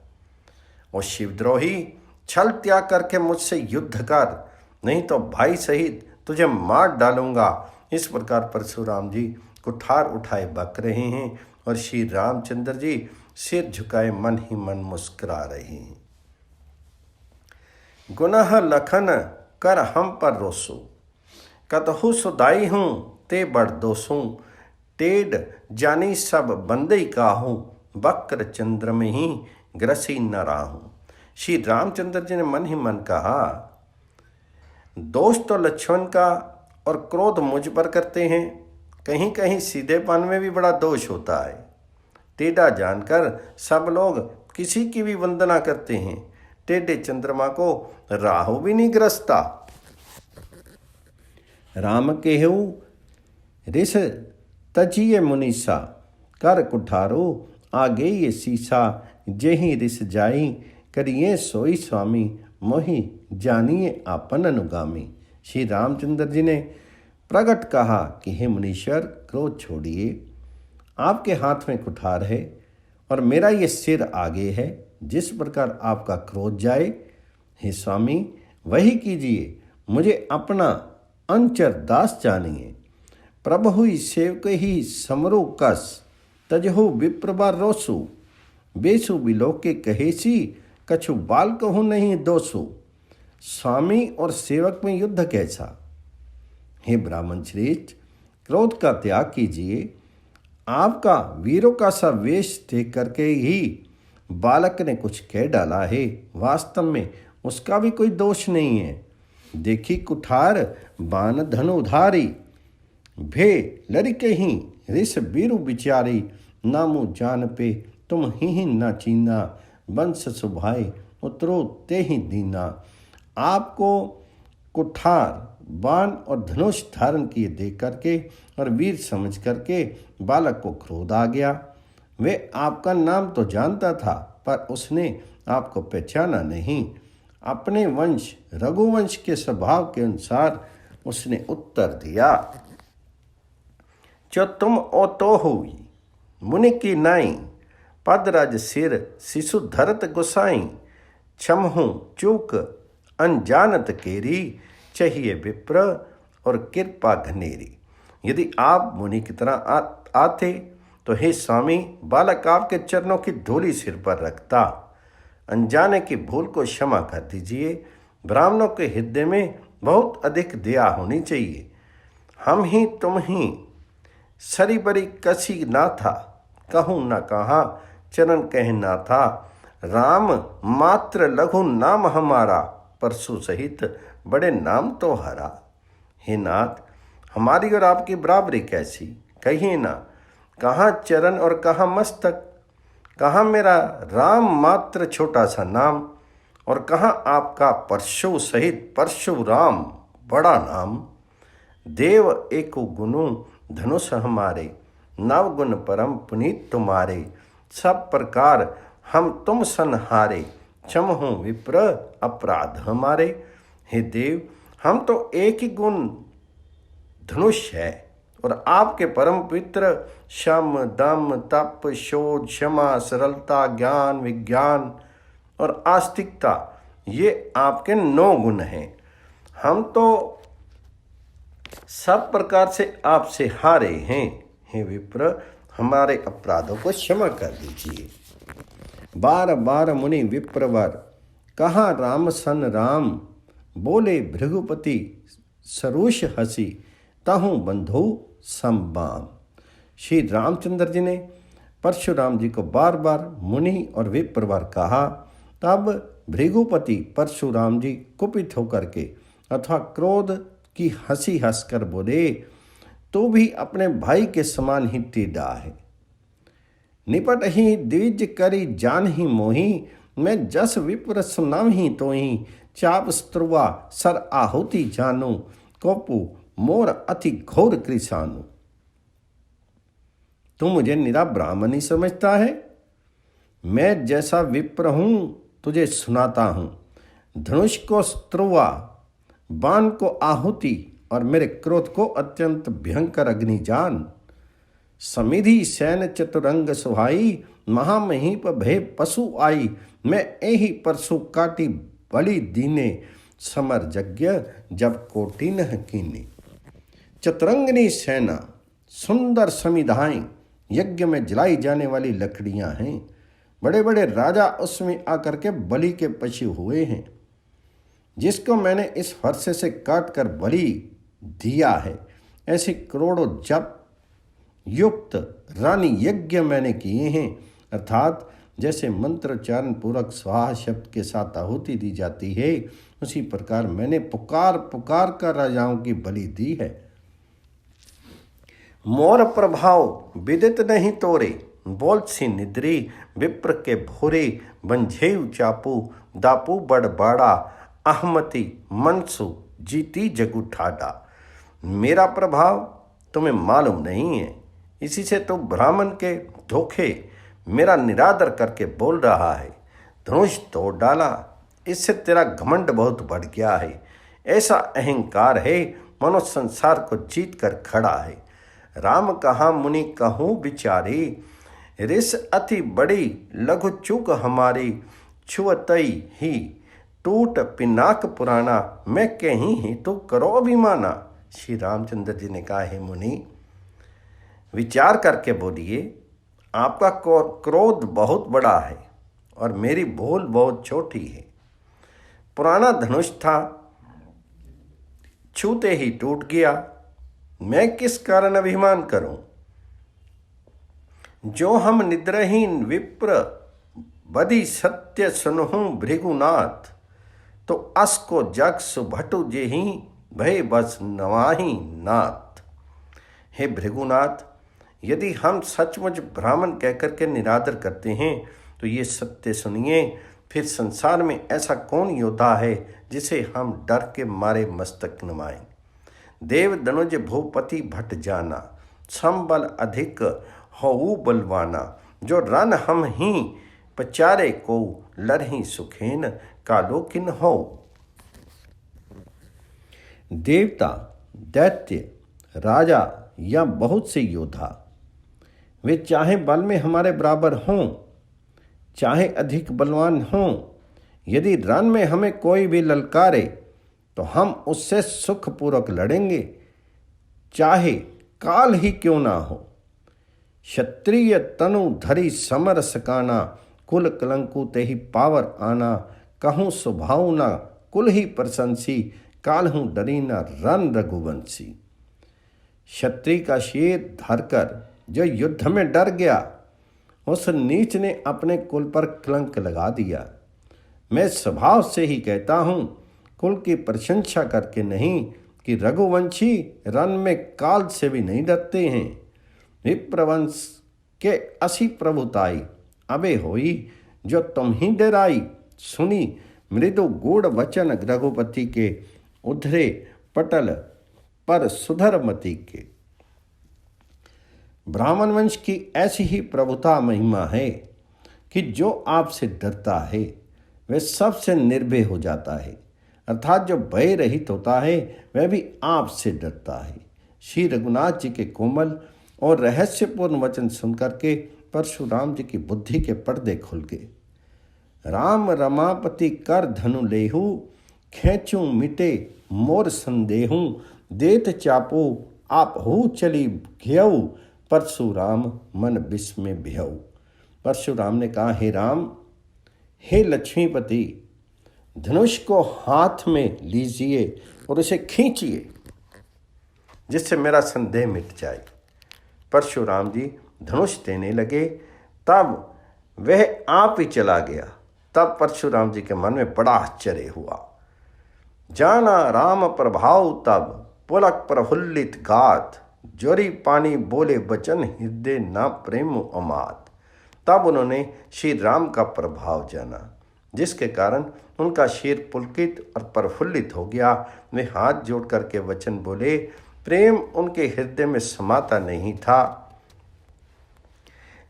और शिवद्रोही, छल त्याग करके मुझसे युद्ध कर, नहीं तो भाई सहित तुझे मार डालूंगा। इस प्रकार परशुराम जी कुठार उठाए बक रहे हैं और श्री रामचंद्र जी सिर झुकाए मन ही मन मुस्कुरा रहे हैं। गुनाह लखन कर हम पर रोसो, कतहु सुदाई हूँ ते बड़ दोसों। टेढ़ जानी सब बंदई काहूँ, बक्र चंद्र में ही ग्रसी न राहूँ। श्री रामचंद्र जी ने मन ही मन कहा, दोष तो लक्ष्मण का और क्रोध मुझ पर करते हैं, कहीं कहीं सीधेपन में भी बड़ा दोष होता है। टेढ़ा जानकर सब लोग किसी की भी वंदना करते हैं, टेढ़े चंद्रमा को राहु भी नहीं ग्रसता। राम केहू रिस तजिए मुनीसा, कर कुठारो आगे ये सीसा। जेहि रिस जाई करिए सोई स्वामी, मोहि जानिए आपन अनुगामी। श्री रामचंद्र जी ने प्रकट कहा कि हे मुनीश्वर, क्रोध छोड़िए, आपके हाथ में कुठार है और मेरा ये सिर आगे है। जिस प्रकार आपका क्रोध जाए, हे स्वामी वही कीजिए, मुझे अपना अंचर दास जानिए। प्रभु ही सेवक ही समरो कस, तजहु विप्रभा रोसु। बेसु बिलोके कहेसी, कछु बाल कहूँ नहीं दोसु। स्वामी और सेवक में युद्ध कैसा। हे ब्राह्मण श्रेष्ठ, क्रोध का त्याग कीजिए। आपका वीरों का सा वेश देख करके ही बालक ने कुछ कह डाला है, वास्तव में उसका भी कोई दोष नहीं है। देखी कुठार बान धन उधारी, भे लड़के ही रिस बीरु बिचारी। नामू जान पे तुम ही न चीना, वंश सुभाए उतरो ते ही दीना। आपको कुठार बाण और धनुष धारण किए देख करके और वीर समझ करके बालक को क्रोध आ गया। वे आपका नाम तो जानता था पर उसने आपको पहचाना नहीं। अपने वंश रघुवंश के स्वभाव के अनुसार उसने उत्तर दिया, जो तुम ओ तो हुई मुनि की नाई। पदरज सिर शिशु धरत गुसाई, क्षमहु चूक अनजानत केरी। चाहिए विप्र और कृपा घनेरी। यदि आप मुनि की तरह आते तो हे स्वामी, बालक आपके चरणों की धूली सिर पर रखता। अनजाने की भूल को क्षमा कर दीजिए। ब्राह्मणों के हृदय में बहुत अधिक दया होनी चाहिए। हम ही तुम ही सरी बरी कसी ना था, कहूँ न कहा चरण कह ना था। राम मात्र लघु नाम हमारा, परशु सहित बड़े नाम तो हरा। हे नाथ, हमारी और आपकी बराबरी कैसी, कहिए ना। कहाँ चरण और कहाँ मस्तक, कहाँ मेरा राम मात्र छोटा सा नाम और कहाँ आपका परशु सहित परशुराम बड़ा नाम। देव एको गुनु धनुष हमारे, नव गुण परम पुनीत तुम्हारे। सब प्रकार हम तुम संहारे, क्षमहु विप्र अपराध हमारे। हे देव, हम तो एक ही गुण धनुष है और आपके परम पवित्र शम दम तप शोध क्षमा सरलता ज्ञान विज्ञान और आस्तिकता, ये आपके 9 गुण हैं। हम तो सब प्रकार से आपसे हारे हैं। हे विप्र, हमारे अपराधों को क्षमा कर दीजिए। बार बार मुनि विप्रवर कहा राम सन राम, बोले भृगुपति सरुष हसी, ताहू बंधु संबाम। श्री रामचंद्र जी ने परशुराम जी को बार बार मुनि और विप्रवर कहा। तब भृगुपति परशुराम जी कुपित होकर के अथवा क्रोध की हंसी हंसकर बोले, तू भी अपने भाई के समान ही टेढ़ा है। निपट ही द्विज करी जान ही मोही, मैं जस विप्र सुनाम ही तो ही, चाप स्त्रुवा सर आहुति जानू, कोपु मोर अति घोर कृषाणु। तू मुझे निरा ब्राह्मण ही समझता है। मैं जैसा विप्र हूं तुझे सुनाता हूं। धनुष को स्त्रुवा, बाण को आहुति और मेरे क्रोध को अत्यंत भयंकर अग्नि जान। समिधि सैन चतुरंग सुहाई, महामहीप भय पशु आई, मैं एहि परसु काटी बलि दीने, समर यज्ञ जब कोटि न कीने। चतुरंगनी सेना, सुंदर समिधाएं यज्ञ में जलाई जाने वाली लकड़ियां हैं। बड़े बड़े राजा उसमें आकर के बलि के पशु हुए हैं। जिसको मैंने इस फरसे से काट कर बलि दिया है, ऐसे करोड़ों जप युक्त रानी यज्ञ मैंने किए हैं। अर्थात जैसे मंत्रोच्चारण पूर्वक स्वाहा शब्द के साथ आहुति दी जाती है, उसी प्रकार मैंने पुकार पुकार कर राजाओं की बलि दी है। मोर प्रभाव विदित नहीं तोरे, बोल सी निद्री विप्र के भोरे, बंझेऊ चापू दापू बड़ बाड़ा, अहमति मनसु जीती जगु ठाडा। मेरा प्रभाव तुम्हें मालूम नहीं है, इसी से तो ब्राह्मण के धोखे मेरा निरादर करके बोल रहा है। धनुष तोड़ डाला, इससे तेरा घमंड बहुत बढ़ गया है। ऐसा अहंकार है मनो संसार को जीत कर खड़ा है। राम कहा मुनि कहूँ बिचारी, रिस अति बड़ी लघु चूक हमारी, छुअतई ही टूट पिनाक पुराना, मैं कहीं ही तो करो अभिमाना। श्री रामचंद्र जी ने कहा, हे मुनि विचार करके बोलिए, आपका क्रोध बहुत बड़ा है और मेरी भूल बहुत छोटी है। पुराना धनुष था, छूते ही टूट गया, मैं किस कारण अभिमान करूं। जो हम निद्रहीन विप्र बदी सत्य सुनहूं भृगुनाथ, तो अस को जग सुभटु जेहि भय बस नवाही नाथ। हे भृगुनाथ, यदि हम सचमुच ब्राह्मण कहकर के निरादर करते हैं तो ये सत्य सुनिए, फिर संसार में ऐसा कौन योद्धा है जिसे हम डर के मारे मस्तक नवाएं। देव दनुज भूपति भट जाना, संबल अधिक होऊ बलवाना, जो रन हम ही पचारे को लरही सुखेन, कालो किन हो। देवता, दैत्य, राजा या बहुत से योद्धा, वे चाहे बल में हमारे बराबर हों, चाहे अधिक बलवान हों, यदि रण में हमें कोई भी ललकारे तो हम उससे सुखपूर्वक लड़ेंगे, चाहे काल ही क्यों ना हो। क्षत्रिय तनु धरी समर सकाना, कुल कलंकु ते ही पावर आना, कहूँ स्वभाव ना कुल ही प्रशंसी, काल हूँ डरी ना रन रघुवंशी। क्षत्रिय का शेर धरकर जो युद्ध में डर गया, उस नीच ने अपने कुल पर कलंक लगा दिया। मैं स्वभाव से ही कहता हूँ, कुल की प्रशंसा करके नहीं, कि रघुवंशी रण में काल से भी नहीं डरते हैं। विप्रवंश के असी प्रभुताई अबे होई, जो तुम ही डराई। सुनी मृदु गूढ़ वचन रघुपति के, उधरे पटल पर सुधरमती के। ब्राह्मण वंश की ऐसी ही प्रभुता महिमा है कि जो आपसे डरता है वह सबसे निर्भय हो जाता है, अर्थात जो भय रहित होता है वह भी आपसे डरता है। श्री रघुनाथ जी के कोमल और रहस्यपूर्ण वचन सुनकर के परशुराम जी की बुद्धि के पर्दे खुल गए। राम रमापति कर धनु लेहू, खेचूं मिटे मोर संदेहू, देत चापो आप हो चली घेऊ, परशुराम मन बिस्मय भयऊ। परशुराम ने कहा, हे राम, हे लक्ष्मीपति, धनुष को हाथ में लीजिए और उसे खींचिए जिससे मेरा संदेह मिट जाए। परशुराम जी धनुष देने लगे, तब वह आप ही चला गया। तब परशुराम जी के मन में बड़ा आश्चर्य हुआ। जाना राम प्रभाव तब, पुलक प्रफुल्लित गात, जोरी पानी बोले बचन, हृदय ना प्रेम अमात। तब उन्होंने श्री राम का प्रभाव जाना, जिसके कारण उनका शीर पुलकित और प्रफुल्लित हो गया। वे हाथ जोड़ करके वचन बोले। प्रेम उनके हृदय में समाता नहीं था।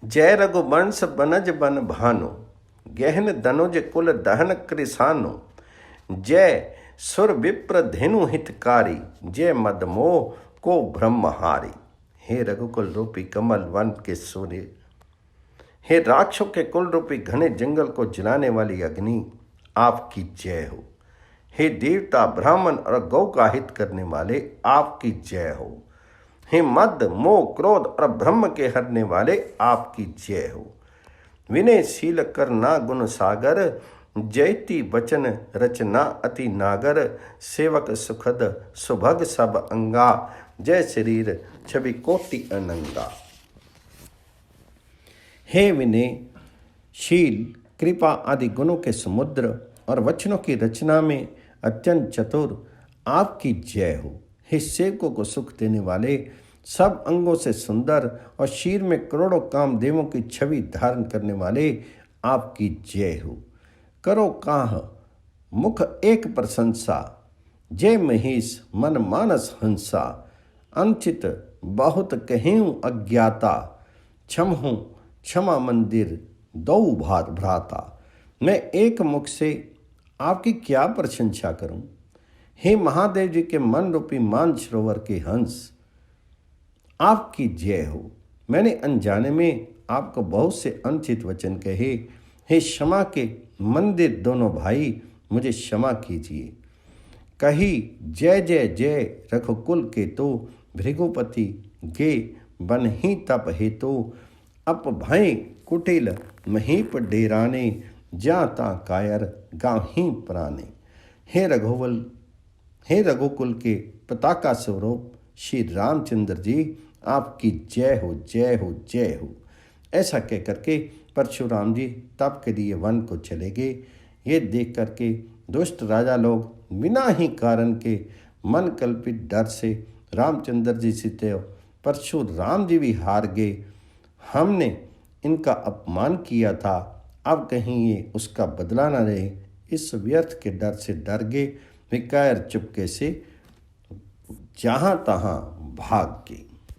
जय रघुवंश बनज बन भानो, गहन दनुज कुल दहन कृसानो, जय सुर विप्र धेनु हितकारी, जय मदमोह को ब्रह्महारी। हे रघुकुल रूपी कमल वन के सूर्य, हे राक्षों के कुल रूपी घने जंगल को जलाने वाली अग्नि, आपकी जय हो। हे देवता ब्राह्मण और गौ का हित करने वाले, आपकी जय हो। हे मद मोह क्रोध और ब्रह्म के हरने वाले, आपकी जय हो। विनयशील करना गुण सागर, जयति वचन रचना अति नागर, सेवक सुखद सुभग सब अंगा, जय शरीर छवि कोटि अनंगा। हे विनय, शील, कृपा आदि गुणों के समुद्र और वचनों की रचना में अत्यंत चतुर, आपकी जय हो। हे सेवकों को सुख देने वाले, सब अंगों से सुंदर और शीर में करोड़ों कामदेवों की छवि धारण करने वाले, आपकी जय हो। करो काह मुख एक प्रशंसा, जय महेश मन मानस हंसा, अंचित बहुत कहें अज्ञाता, क्षम हूँ क्षमा मंदिर दो भ्राता। मैं एक मुख से आपकी क्या प्रशंसा करूं। हे महादेव जी के मन रूपी मानसरोवर के हंस, आपकी जय हो। मैंने अनजाने में आपको बहुत से अनुचित वचन कहे। हे क्षमा के मंदिर दोनों भाई, मुझे क्षमा कीजिए। कही जय जय जय रघुकुल के तो, भृगुपति गे बन ही तप हेतु, अप भय कुटिल महीप डेराने, जाता कायर गाही प्राणे। हे रघुकुल के पताका स्वरूप श्री रामचंद्र जी, आपकी जय हो जय हो जय हो। ऐसा कह करके परशुराम जी तप के लिए वन को चले गए। ये देख करके दुष्ट राजा लोग बिना ही कारण के मन कल्पित डर से रामचंद्र जी से परशुराम जी भी हार गए। हमने इनका अपमान किया था, अब कहीं ये उसका बदला न रहे, इस व्यर्थ के डर से डर गए। वे कायर चुपके से जहाँ तहाँ भाग गए।